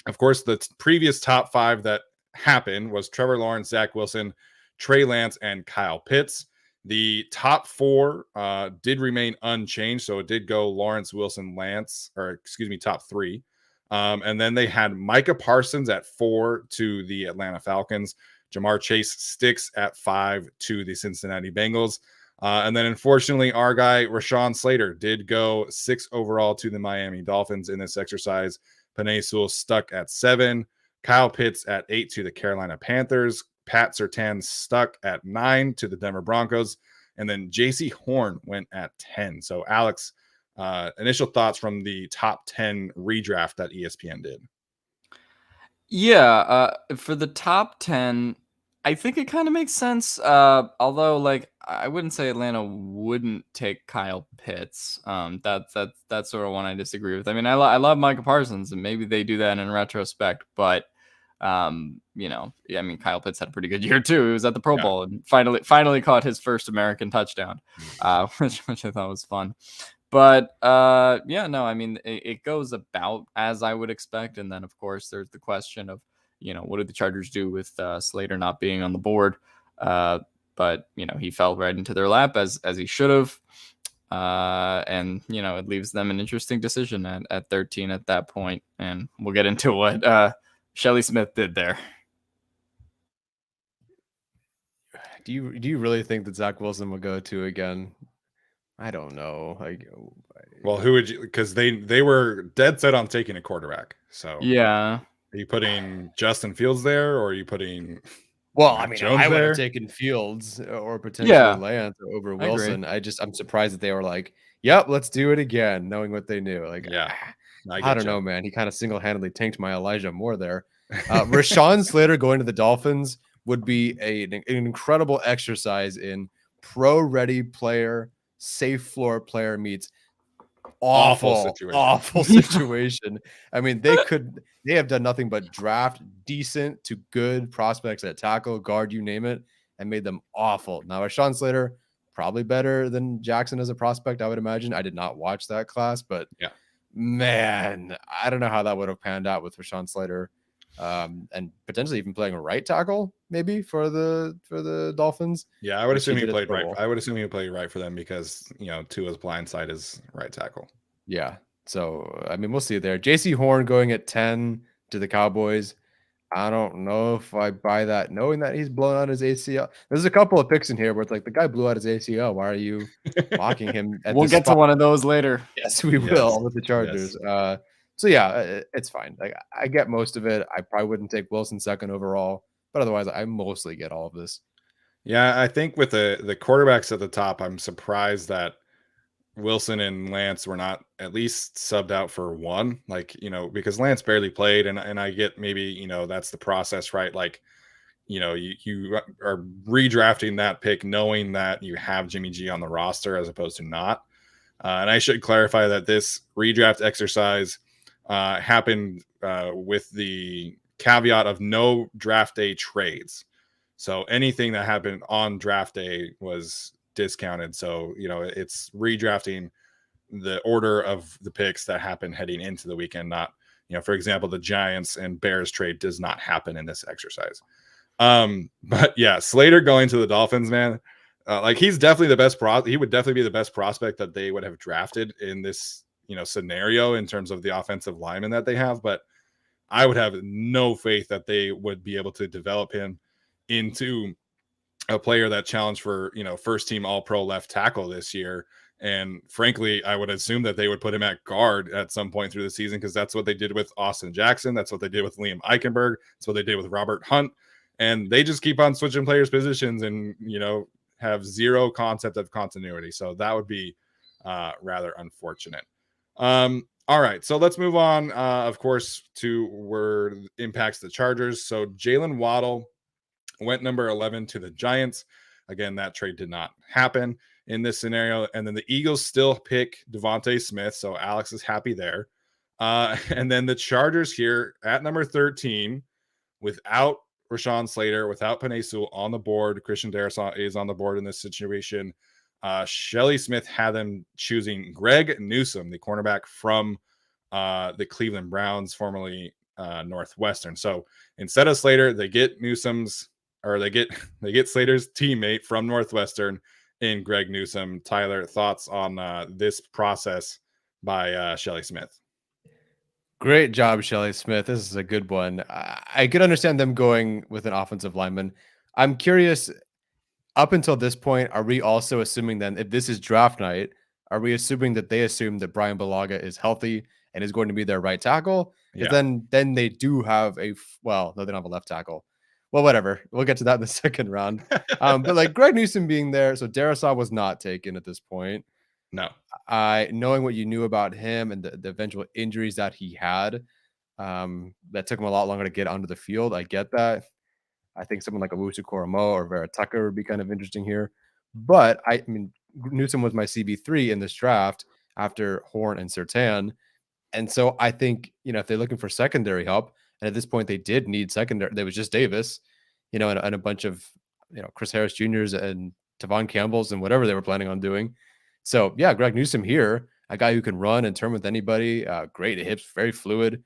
Of course, the previous top 5 that happened was Trevor Lawrence, Zach Wilson, Trey Lance, and Kyle Pitts. The top 4 did remain unchanged. So it did go Lawrence, Wilson, Lance, top 3. And then they had Micah Parsons at 4 to the Atlanta Falcons. Jamar Chase sticks at 5 to the Cincinnati Bengals. And then, unfortunately, our guy, Rashawn Slater, did go 6 overall to the Miami Dolphins in this exercise. Penei Sewell stuck at 7. Kyle Pitts at 8 to the Carolina Panthers. Pat Surtain stuck at 9 to the Denver Broncos. And then J.C. Horn went at 10. So, Alex, initial thoughts from the top 10 redraft that ESPN did. Yeah, for the top 10, I think it kind of makes sense. Although, I wouldn't say Atlanta wouldn't take Kyle Pitts. That's sort of one I disagree with. I mean, I love Micah Parsons, and maybe they do that in retrospect. But Kyle Pitts had a pretty good year too. He was at the Pro Bowl and finally caught his first American touchdown, which I thought was fun. But it goes about as I would expect. And then, of course, there's the question of, what do the Chargers do with Slater not being on the board? but he fell right into their lap as he should have. And it leaves them an interesting decision at 13 at that point, and we'll get into what Shelly Smith did there. Do you really think that Zach Wilson will go to again? I don't know. Well, who would you? Because they were dead set on taking a quarterback. So yeah, are you putting Justin Fields there, or are you putting? Well, Mac I mean, Jones I would there? have taken Fields or potentially Lance over Wilson. I'm surprised that they were like, "Yep, let's do it again," knowing what they knew. Like, yeah, I don't know, man. He kind of single-handedly tanked my Elijah Moore there. Rashawn Slater going to the Dolphins would be an incredible exercise in pro-ready player, safe floor player meets awful situation. I mean, they have done nothing but draft decent to good prospects at tackle, guard, you name it, and made them awful. Now, Rashawn Slater, probably better than Jackson as a prospect, I would imagine. I did not watch that class, but yeah, man, I don't know how that would have panned out with Rashawn Slater, and potentially even playing a right tackle, maybe for the Dolphins. Yeah, I would assume he played right. I would assume he played right for them because Tua's blind side is right tackle. Yeah. So I mean, we'll see there. JC Horn going at 10 to the Cowboys. I don't know if I buy that, knowing that he's blown out his ACL. There's a couple of picks in here where it's like the guy blew out his ACL. Why are you mocking him? We'll get to one of those later. Yes, we will with the Chargers. Yes. So yeah, it's fine. Like, I get most of it. I probably wouldn't take Wilson second overall, but otherwise, I mostly get all of this. Yeah, I think with the quarterbacks at the top, I'm surprised that Wilson and Lance were not at least subbed out for one, because Lance barely played, and I get maybe that's the process, right? Like, you are redrafting that pick knowing that you have Jimmy G on the roster as opposed to not. And I should clarify that this redraft exercise happened with the caveat of no draft day trades. So anything that happened on draft day was discounted. So, it's redrafting the order of the picks that happen heading into the weekend. Not, for example, the Giants and Bears trade does not happen in this exercise. But yeah, Slater going to the Dolphins, man. He's definitely the best he would definitely be the best prospect that they would have drafted in this, scenario in terms of the offensive lineman that they have. But I would have no faith that they would be able to develop him into a player that challenged for, first team all pro left tackle this year. And frankly, I would assume that they would put him at guard at some point through the season, because that's what they did with Austin Jackson. That's what they did with Liam Eichenberg. That's what they did with Robert Hunt. And they just keep on switching players' positions and, have zero concept of continuity. So that would be rather unfortunate. All right. So let's move on, of course, to where it impacts the Chargers. So Jalen Waddle went number 11 to the Giants. Again, that trade did not happen in this scenario. And then the Eagles still pick Devontae Smith. So Alex is happy there. And then the Chargers here at number 13, without Rashawn Slater, without Penei Sewell on the board. Christian Darrisaw is on the board in this situation. Shelly Smith had them choosing Greg Newsome, the cornerback from the Cleveland Browns, formerly Northwestern. So instead of Slater, they get Newsome's, or they get Slater's teammate from Northwestern in Greg Newsome. Tyler, thoughts on this process by Shelly Smith? Great job, Shelly Smith. This is a good one. I could understand them going with an offensive lineman. I'm curious, up until this point, are we also assuming then, if this is draft night, are we assuming that they assume that Brian Bulaga is healthy and is going to be their right tackle? Yeah. Then they do have no, they don't have a left tackle. Well, whatever. We'll get to that in the second round. But like Greg Newsome being there, so Darrisaw was not taken at this point. No. Knowing what you knew about him and the eventual injuries that he had, that took him a lot longer to get onto the field. I get that. I think someone like Owusu Koromo or Vera Tucker would be kind of interesting here. But I mean, Newsome was my CB3 in this draft after Horn and Surtain. And so I think, if they're looking for secondary help, and at this point they did need secondary, there was just Davis, and a bunch of, Chris Harris Jr.'s and Tavon Campbell's and whatever they were planning on doing. So yeah, Greg Newsome here, a guy who can run and turn with anybody, great hips, very fluid.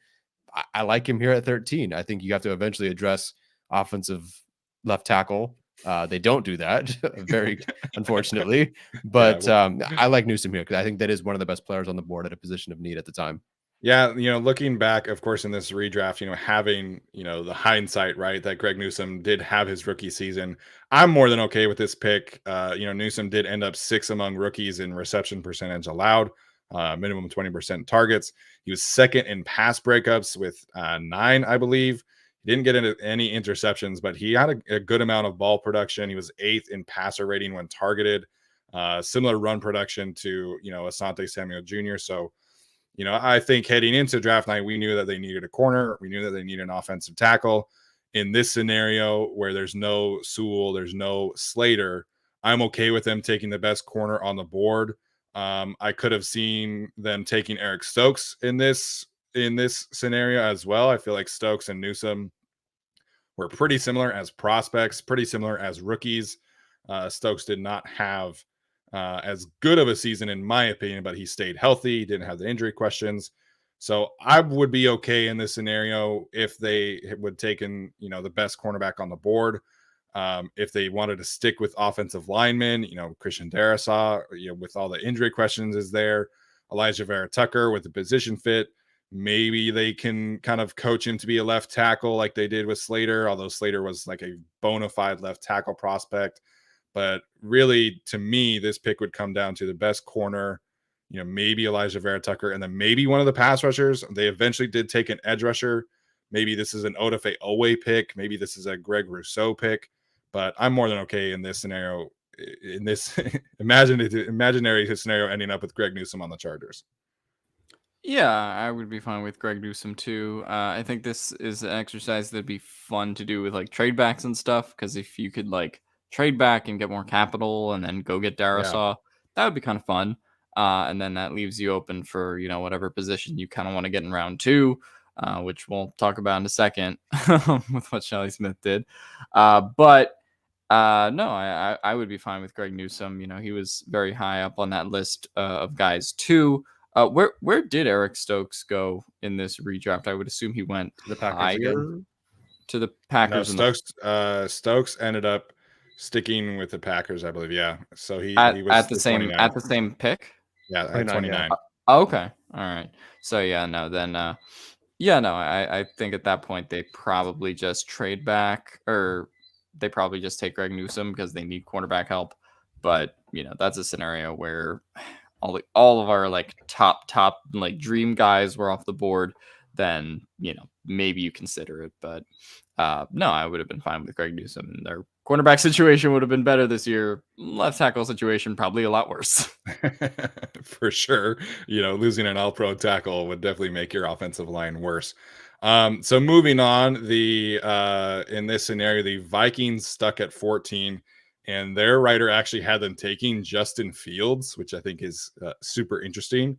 I like him here at 13. I think you have to eventually address offensive left tackle They don't do that, very unfortunately. But I like Newsome here because I think that is one of the best players on the board at a position of need at the time. Yeah, looking back, of course, in this redraft, having, the hindsight, right, that Greg Newsome did have his rookie season. I'm more than okay with this pick. Newsome did end up 6th among rookies in reception percentage allowed, minimum 20% targets. He was 2nd in pass breakups with 9, I believe. He didn't get into any interceptions, but he had a good amount of ball production. He was 8th in passer rating when targeted. Similar run production to, Asante Samuel Jr. So, I think heading into draft night, we knew that they needed a corner. We knew that they needed an offensive tackle. In this scenario where there's no Sewell, there's no Slater, I'm okay with them taking the best corner on the board. I could have seen them taking Eric Stokes in this scenario as well. I feel like Stokes and Newsome were pretty similar as prospects, pretty similar as rookies. Stokes did not have as good of a season, in my opinion, but he stayed healthy, didn't have the injury questions. So I would be okay in this scenario if they would taken, the best cornerback on the board. If they wanted to stick with offensive linemen, Christian Darrisaw, with all the injury questions is there. Elijah Vera Tucker with the position fit. Maybe they can kind of coach him to be a left tackle like they did with Slater, although Slater was like a bona fide left tackle prospect. But really, to me, this pick would come down to the best corner, maybe Elijah Vera Tucker, and then maybe one of the pass rushers. They eventually did take an edge rusher. Maybe this is an Odafe Owe pick. Maybe this is a Greg Rousseau pick. But I'm more than okay in this scenario, in this imaginary scenario, ending up with Greg Newsome on the Chargers. Yeah, I would be fine with Greg Newsome too. I think this is an exercise that'd be fun to do with like trade backs and stuff. Because if you could like trade back and get more capital and then go get Darrisaw, that would be kind of fun. And then that leaves you open for, whatever position you kind of want to get in round 2, which we'll talk about in a second with what Shelly Smith did. But no, I would be fine with Greg Newsome. He was very high up on that list of guys too. Where did Eric Stokes go in this redraft? I would assume he went to the Packers again. To the Packers. No, Stokes ended up sticking with the Packers, I believe. Yeah, so he was at the same pick. Yeah, at 29. Okay, all right. So yeah, no, then I think at that point they probably just trade back, or they probably just take Greg Newsome because they need cornerback help. But that's a scenario where all of our like top like dream guys were off the board. Then maybe you consider it, but no, I would have been fine with Greg Newsome. Their cornerback situation would have been better this year. Left tackle situation probably a lot worse. For sure. Losing an all-pro tackle would definitely make your offensive line worse. So moving on, in this scenario, the Vikings stuck at 14, and their writer actually had them taking Justin Fields, which I think is super interesting.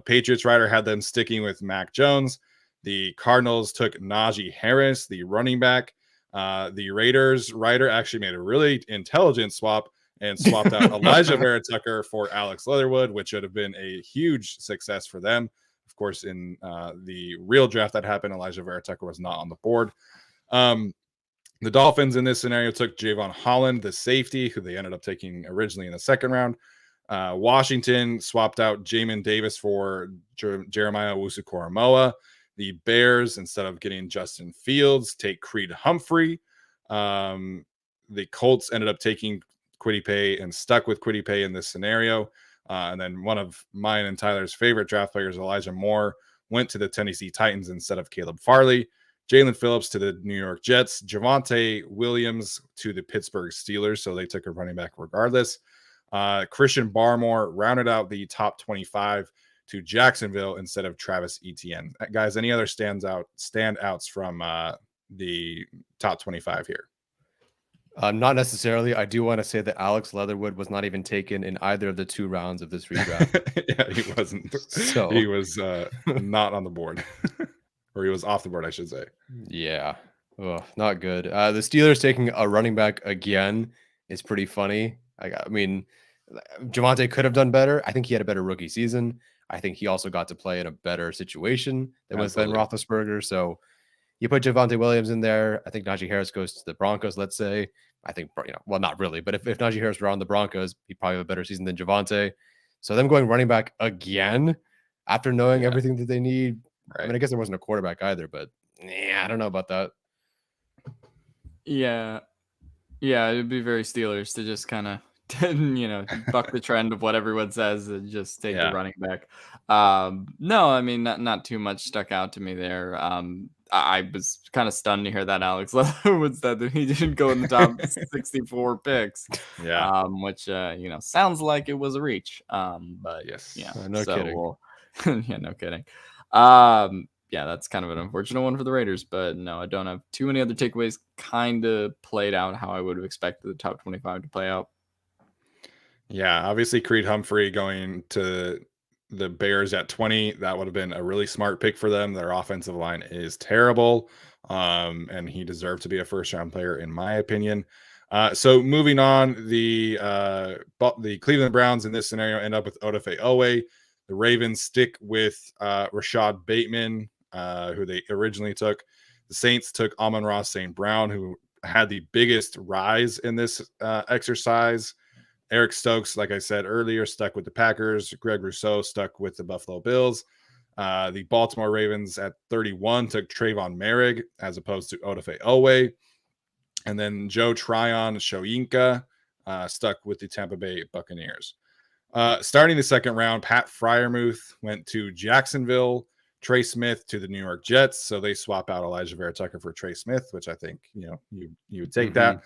Patriots writer had them sticking with Mac Jones. The Cardinals took Najee Harris, the running back. The Raiders writer actually made a really intelligent swap and swapped out Elijah Vera Tucker for Alex Leatherwood, which would have been a huge success for them. Of course, in the real draft that happened, Elijah Vera Tucker was not on the board. The Dolphins in this scenario took Javon Holland, the safety, who they ended up taking originally in the 2nd round. Washington swapped out Jamin Davis for Jeremiah Owusu-Koramoah. The Bears, instead of getting Justin Fields, take Creed Humphrey. The Colts ended up taking Kwity Paye and stuck with Kwity Paye in this scenario. And then one of mine and Tyler's favorite draft players, Elijah Moore, went to the Tennessee Titans instead of Caleb Farley. Jalen Phillips to the New York Jets. Javonte Williams to the Pittsburgh Steelers. So they took a running back regardless. Christian Barmore rounded out the top 25 to Jacksonville instead of Travis Etienne. Guys, any other standouts from the top 25 here? Not necessarily. I do want to say that Alex Leatherwood was not even taken in either of the 2 rounds of this redraft. Yeah, he wasn't. So he was not on the board. Or he was off the board, I should say. Yeah. Not good. The Steelers taking a running back again is pretty funny. I mean, Javonte could have done better. I think he had a better rookie season. I think he also got to play in a better situation than with Ben Roethlisberger. So you put Javonte Williams in there. I think Najee Harris goes to the Broncos, let's say. I think, well, not really, but if Najee Harris were on the Broncos, he'd probably have a better season than Javonte. So them going running back again after knowing everything that they need. Right. I mean, I guess there wasn't a quarterback either, but I don't know about that. Yeah, it'd be very Steelers to just kind of buck the trend of what everyone says and just take the running back. No, I mean, not too much stuck out to me there. I was kind of stunned to hear that Alex Leatherwood said that he didn't go in the top 64 picks. Which sounds like it was a reach. But no kidding. No kidding. That's kind of an unfortunate one for the Raiders, but no, I don't have too many other takeaways. Kind of played out how I would have expected the top 25 to play out. Yeah, obviously Creed Humphrey going to the Bears at 20, that would have been a really smart pick for them. Their offensive line is terrible, and he deserved to be a first-round player, in my opinion. So moving on, the Cleveland Browns in this scenario end up with Odafe Owe. The Ravens stick with Rashad Bateman, who they originally took. The Saints took Amon-Ra St. Brown, who had the biggest rise in this exercise. Eric Stokes, like I said earlier, stuck with the Packers. Greg Rousseau stuck with the Buffalo Bills. The Baltimore Ravens at 31 took Trayvon Merrick as opposed to Odafe Owe. And then Joe Tryon Shoyinka stuck with the Tampa Bay Buccaneers. Starting the second round, Pat Freiermuth went to Jacksonville. Trey Smith to the New York Jets. So they swap out Elijah Vera Tucker for Trey Smith, which I think, you would take that.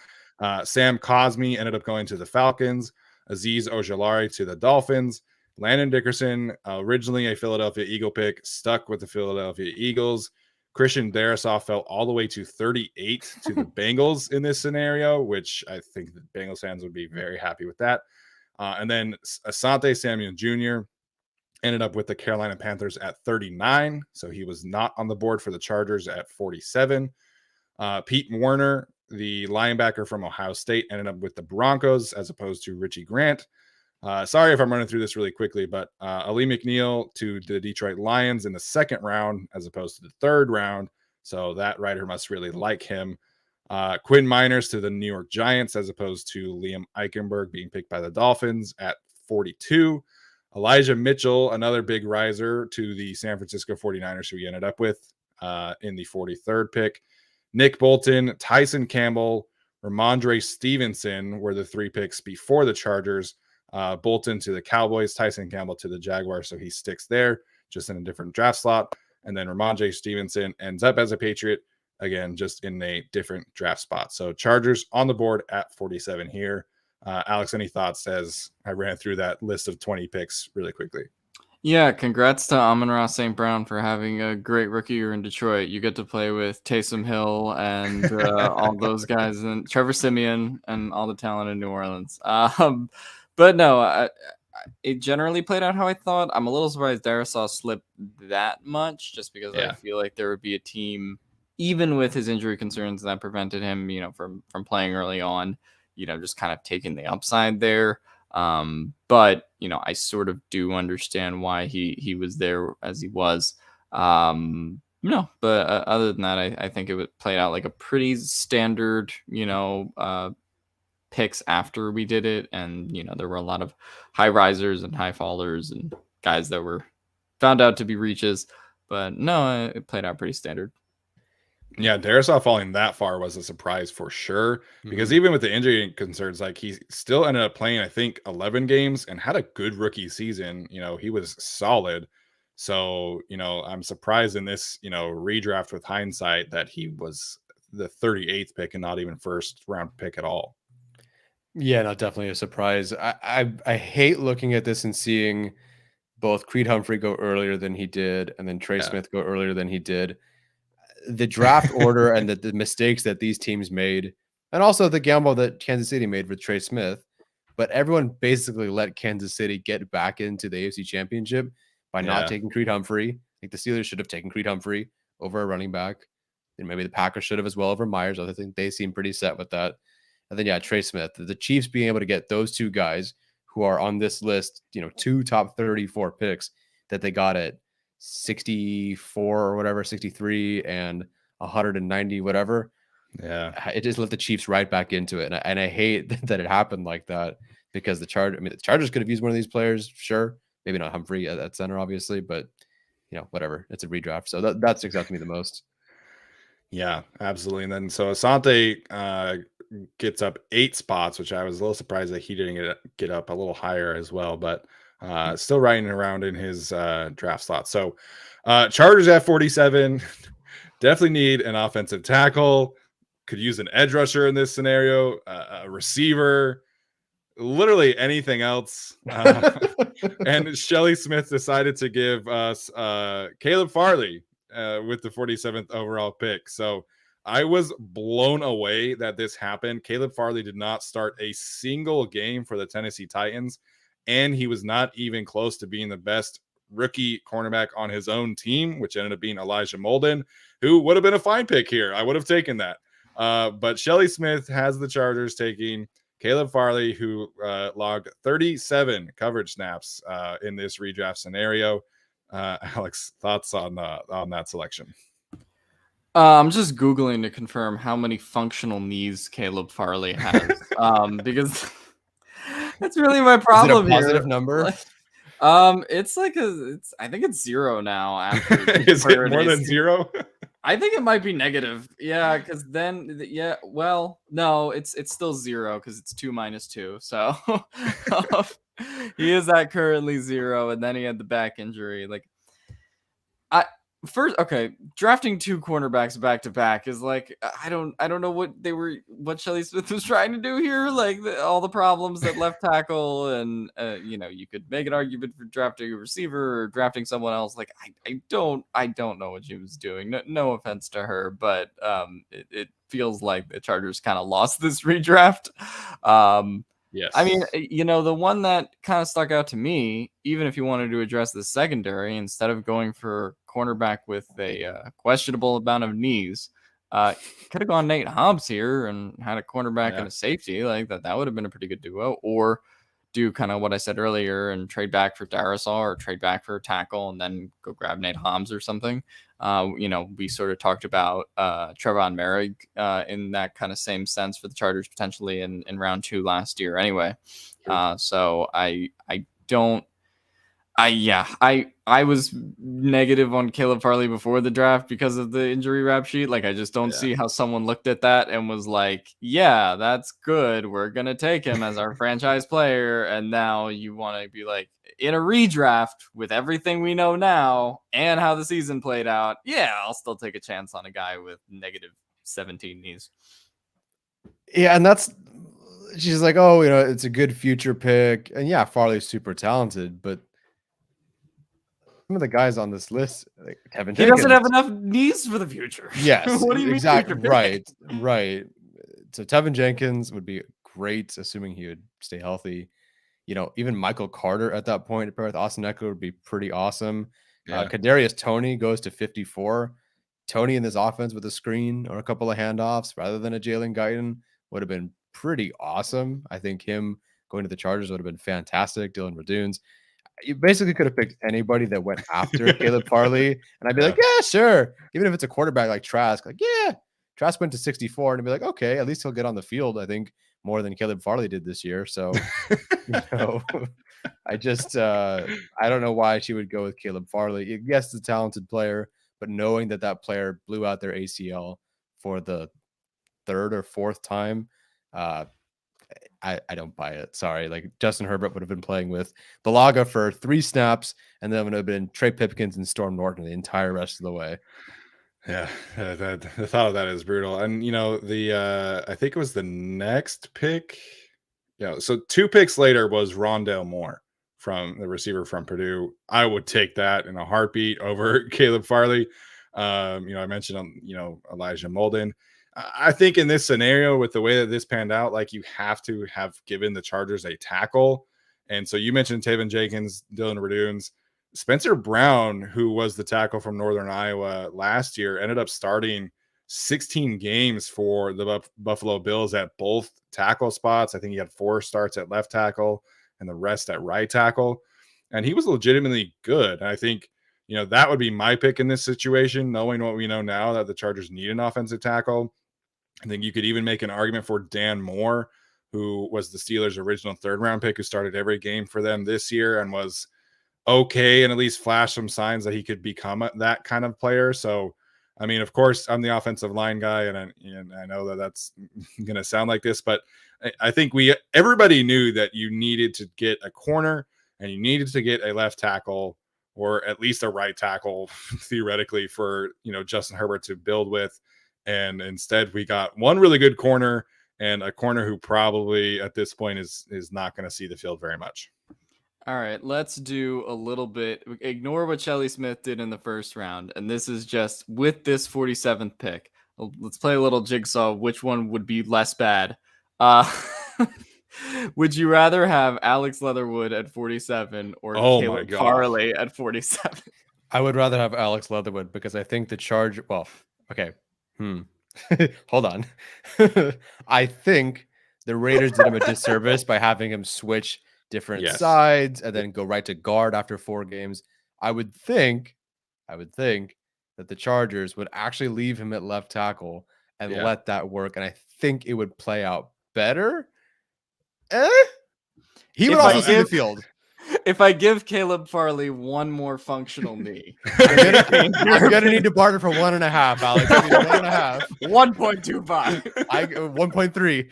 Sam Cosmi ended up going to the Falcons. Azeez Ojulari to the Dolphins. Landon Dickerson, originally a Philadelphia Eagle pick, stuck with the Philadelphia Eagles. Christian Darrisaw fell all the way to 38 to the Bengals in this scenario, which I think the Bengals fans would be very happy with that. And then Asante Samuel Jr. ended up with the Carolina Panthers at 39. So he was not on the board for the Chargers at 47. Pete Warner, the linebacker from Ohio State, ended up with the Broncos as opposed to Richie Grant. Sorry if I'm running through this really quickly, but Ali McNeil to the Detroit Lions in the second round as opposed to the third round. So that writer must really like him. Quinn Miners to the New York Giants as opposed to Liam Eichenberg being picked by the Dolphins at 42. Elijah Mitchell, another big riser to the San Francisco 49ers, who he ended up with in the 43rd pick. Nick Bolton, Tyson Campbell, Ramondre Stevenson were the three picks before the Chargers. Bolton to the Cowboys, Tyson Campbell to the Jaguars, so he sticks there, just in a different draft slot. And then Ramondre Stevenson ends up as a Patriot, again, just in a different draft spot. So Chargers on the board at 47 here. Alex, any thoughts as I ran through that list of 20 picks really quickly? Yeah, congrats to Amon-Ra St. Brown for having a great rookie year in Detroit. You get to play with Taysom Hill and all those guys, and Trevor Siemian and all the talent in New Orleans. But no, it generally played out how I thought. I'm a little surprised Darrisaw slipped that much, just because I feel like there would be a team, even with his injury concerns, that prevented him, from playing early on, just kind of taking the upside there. But I sort of do understand why he was there as he was. No, but other than that, I think it would play out like a pretty standard, picks after we did it. And, there were a lot of high risers and high fallers and guys that were found out to be reaches, but no, it played out pretty standard. Yeah, Darrisaw falling that far was a surprise for sure, because even with the injury concerns, like he still ended up playing, I think, 11 games and had a good rookie season. He was solid. So, I'm surprised in this, redraft with hindsight that he was the 38th pick and not even first round pick at all. Yeah, no, definitely a surprise. I hate looking at this and seeing both Creed Humphrey go earlier than he did and then Trey Smith go earlier than he did. The draft order and the mistakes that these teams made, and also the gamble that Kansas City made with Trey Smith, but everyone basically let Kansas City get back into the AFC Championship by not taking Creed Humphrey. Like the Steelers should have taken Creed Humphrey over a running back, and maybe the Packers should have as well over Myers. I think they seem pretty set with that. And then Trey Smith, the Chiefs being able to get those two guys who are on this list, two top 34 picks that they got at 64 or whatever, 63 and 190, whatever. Yeah. It just let the Chiefs right back into it. And I hate that it happened like that because the Chargers could have used one of these players. Sure. Maybe not Humphrey at center, obviously, but whatever. It's a redraft. So that sticks out to me the most. Yeah, absolutely. And then so Asante gets up 8 spots, which I was a little surprised that he didn't get up a little higher as well, but still riding around in his draft slot. So Chargers at 47 definitely need an offensive tackle. Could use an edge rusher in this scenario, a receiver, literally anything else. And Shelly Smith decided to give us Caleb Farley with the 47th overall pick. So I was blown away that this happened. Caleb Farley did not start a single game for the Tennessee Titans, and he was not even close to being the best rookie cornerback on his own team, which ended up being Elijah Molden, who would have been a fine pick here. I would have taken that. But Shelly Smith has the Chargers taking Caleb Farley, who logged 37 coverage snaps in this redraft scenario. Alex, thoughts on that selection? I'm just Googling to confirm how many functional knees Caleb Farley has, because that's really my problem. Is it a positive number? I think it's 0 now. After is it more than 0? I think it might be negative. Yeah, because then well, no, it's still 0 because it's 2 minus 2. So he is at currently 0, and then he had the back injury. Like drafting 2 cornerbacks back to back is like I don't know what Shelly Smith was trying to do here. Like all the problems at left tackle, and you could make an argument for drafting a receiver or drafting someone else. Like I don't know what she was doing. No offense to her, but it feels like the Chargers kind of lost this redraft. Yes. I mean, the one that kind of stuck out to me, even if you wanted to address the secondary, instead of going for cornerback with a questionable amount of knees, could have gone Nate Hobbs here and had a cornerback and a safety. Like that would have been a pretty good duo. Or do kind of what I said earlier and trade back for Darisaw or trade back for a tackle and then go grab Nate Hobbs or something. We sort of talked about Trevon Merrick in that kind of same sense for the Chargers potentially in round 2 last year anyway. So I was negative on Caleb Farley before the draft because of the injury rap sheet. Like, I just don't see how someone looked at that and was like, yeah, that's good. We're going to take him as our franchise player. And now you want to be like, in a redraft with everything we know now and how the season played out, yeah, I'll still take a chance on a guy with negative 17 knees. Yeah, and she's like, oh, it's a good future pick. And yeah, Farley's super talented, but some of the guys on this list, like Tevin Jenkins, he doesn't have enough knees for the future. Yes, what do you exactly, mean? Right. So Tevin Jenkins would be great, assuming he would stay healthy. Even Michael Carter at that point, with Austin Eckler, would be pretty awesome. Kadarius Toney goes to 54. Toney in this offense with a screen or a couple of handoffs rather than a Jalen Guyton would have been pretty awesome. I think him going to the Chargers would have been fantastic. Dylan Radunes. You basically could have picked anybody that went after Caleb Farley, and I'd be like, yeah, sure. Even if it's a quarterback like Trask, like, yeah, Trask went to 64, and I'd be like, okay, at least he'll get on the field, I think, more than Caleb Farley did this year. So, I just, I don't know why she would go with Caleb Farley. Yes, it's a talented player, but knowing that player blew out their ACL for the 3rd or 4th time, I don't buy it. Sorry. Like Justin Herbert would have been playing with Balaga for 3 snaps, and then it would have been Trey Pipkins and Storm Norton the entire rest of the way. Yeah, the thought of that is brutal. And I think it was the next pick. Yeah, so 2 picks later was Rondale Moore from the receiver from Purdue. I would take that in a heartbeat over Caleb Farley. I mentioned Elijah Molden. I think in this scenario, with the way that this panned out, like you have to have given the Chargers a tackle. And so you mentioned Tevin Jenkins, Dylan Radunes, Spencer Brown, who was the tackle from Northern Iowa last year, ended up starting 16 games for the Buffalo Bills at both tackle spots. I think he had 4 starts at left tackle and the rest at right tackle. And he was legitimately good. And I think, that would be my pick in this situation, knowing what we know now that the Chargers need an offensive tackle. I think you could even make an argument for Dan Moore, who was the Steelers' original 3rd-round pick, who started every game for them this year and was okay and at least flashed some signs that he could become that kind of player. So, I mean, of course, I'm the offensive line guy, and I know that that's going to sound like this, but I think everybody knew that you needed to get a corner and you needed to get a left tackle or at least a right tackle theoretically for, Justin Herbert to build with. And instead we got one really good corner and a corner who probably at this point is not going to see the field very much. All right, let's do a little bit. Ignore what Shelley Smith did in the 1st round. And this is just with this 47th pick. Let's play a little jigsaw. Which one would be less bad? Would you rather have Alex Leatherwood at 47 or Caleb Farley at 47? I would rather have Alex Leatherwood because I think okay. Hold on. I think the Raiders did him a disservice by having him switch different sides and then go right to guard after 4 games. I would think that the Chargers would actually leave him at left tackle and let that work. And I think it would play out better. He would also see the field. If I give Caleb Farley one more functional knee, you're gonna need to barter for 1.5, Alex. 1.5. 1.25. 1.3.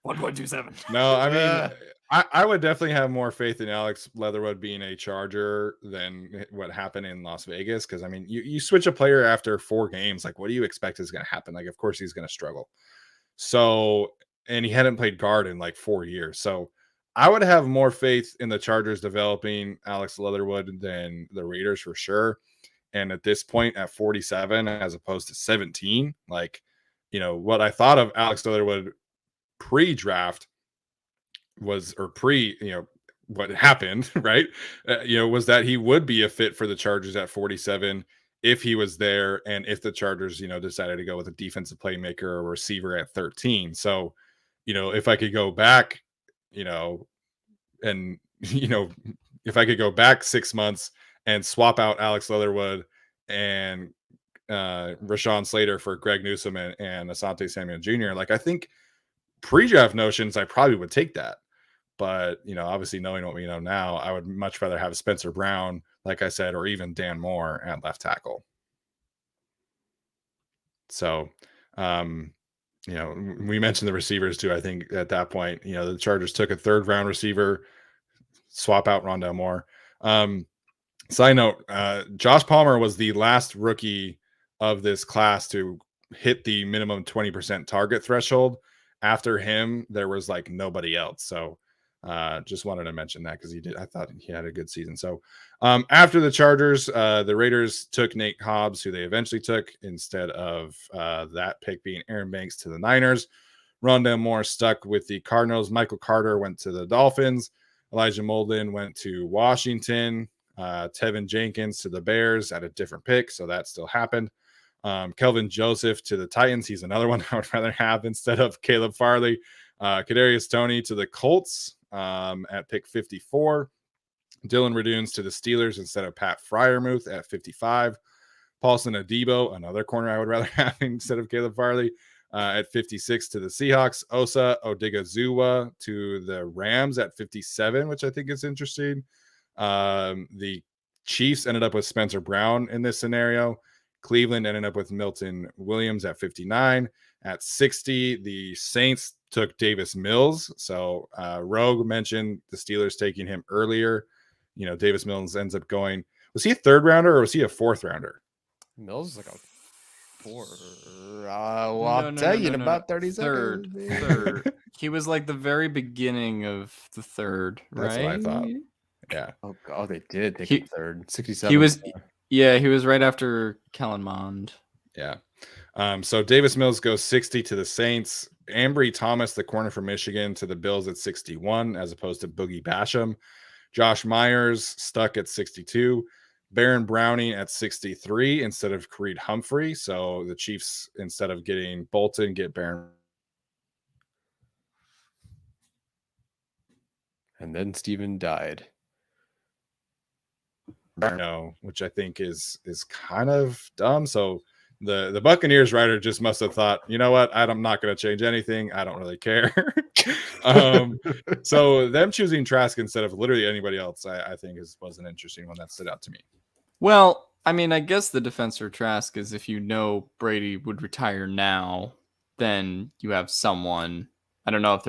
1.27. No, I mean, I would definitely have more faith in Alex Leatherwood being a Charger than what happened in Las Vegas. Because I mean, you switch a player after 4 games, like what do you expect is going to happen? Like, of course he's going to struggle. So, and he hadn't played guard in like 4 years. So I would have more faith in the Chargers developing Alex Leatherwood than the Raiders for sure. And at this point at 47, as opposed to 17, like, what I thought of Alex Leatherwood pre-draft was, or what happened, right? Was that he would be a fit for the Chargers at 47 if he was there. And if the Chargers, decided to go with a defensive playmaker or receiver at 13. So, if I could go back, and if I could go back 6 months and swap out Alex Leatherwood and Rashawn Slater for Greg Newsome and Asante Samuel Jr., like I think pre-draft notions, I probably would take that. But, obviously knowing what we know now, I would much rather have Spencer Brown, like I said, or even Dan Moore at left tackle. So, we mentioned the receivers too. I think at that point, the Chargers took a 3rd-round receiver, swap out Rondale Moore. Side note, Josh Palmer was the last rookie of this class to hit the minimum 20% target threshold. After him, there was like nobody else. So just wanted to mention that because I thought he had a good season. So after the Chargers, the Raiders took Nate Hobbs, who they eventually took instead of that pick being Aaron Banks to the Niners. Rondale Moore stuck with the Cardinals. Michael Carter went to the Dolphins. Elijah Molden went to Washington. Tevin Jenkins to the Bears at a different pick, so that still happened. Kelvin Joseph to the Titans. He's another one I would rather have instead of Caleb Farley. Kadarius Toney to the Colts at pick 54. Dylan Raduns to the Steelers instead of Pat Freiermuth at 55. Paulson Adebo, another corner I would rather have instead of Caleb Farley, at 56 to the Seahawks. Osa Odigizua to the Rams at 57, which I think is interesting. The Chiefs ended up with Spencer Brown in this scenario. Cleveland ended up with Milton Williams at 59. At 60, the Saints took Davis Mills. So Rogue mentioned the Steelers taking him earlier. Davis Mills ends up going. Was he a 3rd rounder or was he a 4th rounder? Mills is like a 4. I'll tell you in about 30 seconds. Third. He was like the very beginning of the 3rd, right? That's what I thought. Yeah. Oh, they did take him 3rd. 67. He was right after Kellen Mond. Yeah. So Davis Mills goes 60 to the Saints. Ambry Thomas, the corner from Michigan, to the Bills at 61, as opposed to Boogie Basham. Josh Myers stuck at 62. Baron Browning at 63 instead of Creed Humphrey. So the Chiefs, instead of getting Bolton, get Baron. And then Steven died. No, which I think is kind of dumb. So The Buccaneers writer just must have thought, you know what, I'm not going to change anything. I don't really care. So them choosing Trask instead of literally anybody else, I think was an interesting one that stood out to me. Well, I mean, I guess the defense for Trask is if you know Brady would retire now, then you have someone. I don't know if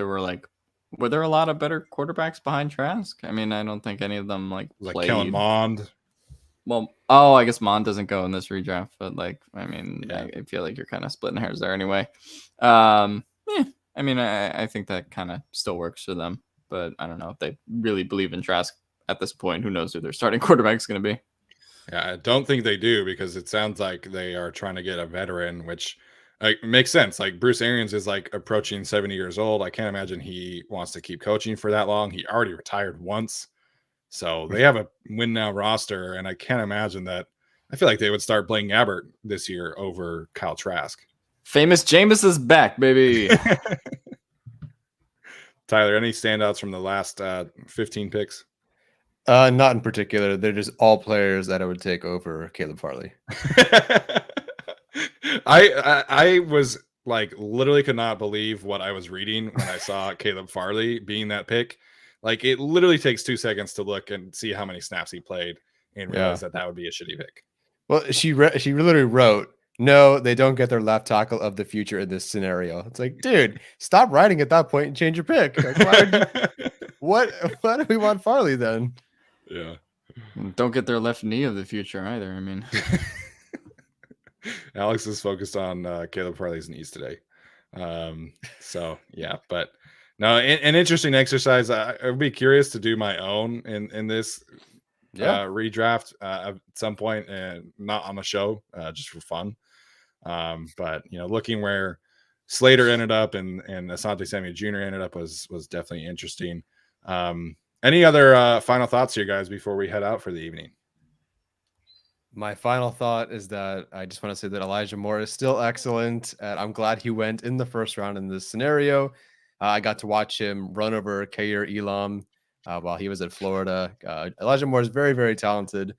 were there a lot of better quarterbacks behind Trask? I mean, I don't think any of them Like played. Kellen Mond. Well, I guess Mond doesn't go in this redraft, but I feel like you're kind of splitting hairs there anyway. I mean, I think that kind of still works for them, but I don't know if they really believe in Trask at this point. Who knows who their starting quarterback is going to be? Yeah, I don't think they do, because it sounds like they are trying to get a veteran, which makes sense. Like Bruce Arians is approaching 70 years old. I can't imagine he wants to keep coaching for that long. He already retired once. So they have a win now roster, and I can't imagine that. I feel like they would start Blaine Gabbert this year over Kyle Trask. Famous Jameis is back, baby. Tyler, any standouts from the last 15 picks? Not in particular. They're just all players that I would take over Caleb Farley. I was literally could not believe what I was reading when I saw Caleb Farley being that pick. It literally takes 2 seconds to look and see how many snaps he played and realize that would be a shitty pick. Well, she literally wrote, "No, they don't get their left tackle of the future in this scenario." It's like, dude, stop writing at that point and change your pick. Why do we want Farley then? Yeah. Don't get their left knee of the future either. I mean, Alex is focused on Caleb Farley's knees today. So yeah, but no, an interesting exercise. I would be curious to do my own in this redraft at some point, and not on the show, just for fun. But looking where Slater ended up and Asante Samuel Jr. ended up was definitely interesting. Any other final thoughts here, guys, before we head out for the evening? My final thought is that I just want to say that Elijah Moore is still excellent, and I'm glad he went in the first round in this scenario. I got to watch him run over Kair Elam while he was at Florida. Elijah Moore is very, very talented,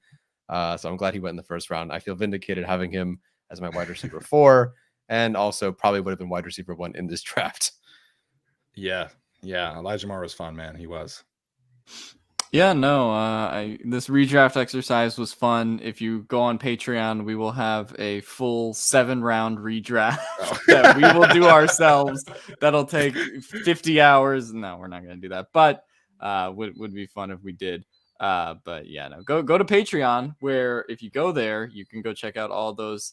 so I'm glad he went in the first round. I feel vindicated having him as my wide receiver 4, and also probably would have been wide receiver 1 in this draft. Yeah. Elijah Moore was fun, man. He was. Yeah, no, this redraft exercise was fun. If you go on Patreon, we will have a full 7-round redraft that we will do ourselves. That'll take 50 hours. No, we're not going to do that, but would be fun if we did. But yeah, no, go to Patreon, where if you go there, you can go check out all those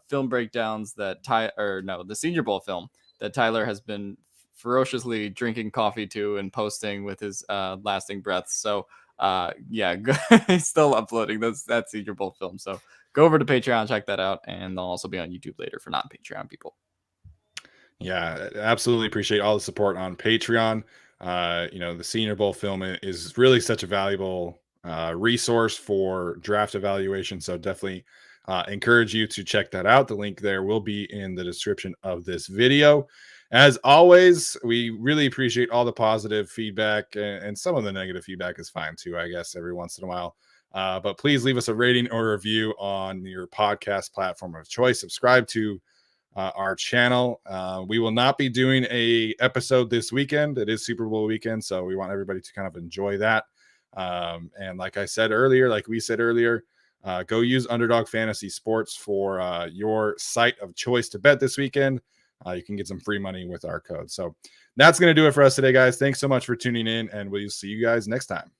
film breakdowns that the Senior Bowl film that Tyler has been ferociously drinking coffee to and posting with his lasting breaths. So he's still uploading that Senior Bowl film. So go over to Patreon, check that out, and they'll also be on YouTube later for non-Patreon people. Yeah, absolutely appreciate all the support on Patreon. The Senior Bowl film is really such a valuable resource for draft evaluation. So definitely encourage you to check that out. The link there will be in the description of this video. As always, we really appreciate all the positive feedback, and some of the negative feedback is fine too, I guess, every once in a while. But please leave us a rating or review on your podcast platform of choice. Subscribe to our channel. We will not be doing a episode this weekend. It is Super Bowl weekend, so we want everybody to kind of enjoy that. And like we said earlier, go use Underdog Fantasy Sports for your site of choice to bet this weekend. You can get some free money with our code. So that's going to do it for us today, guys. Thanks so much for tuning in, and we'll see you guys next time.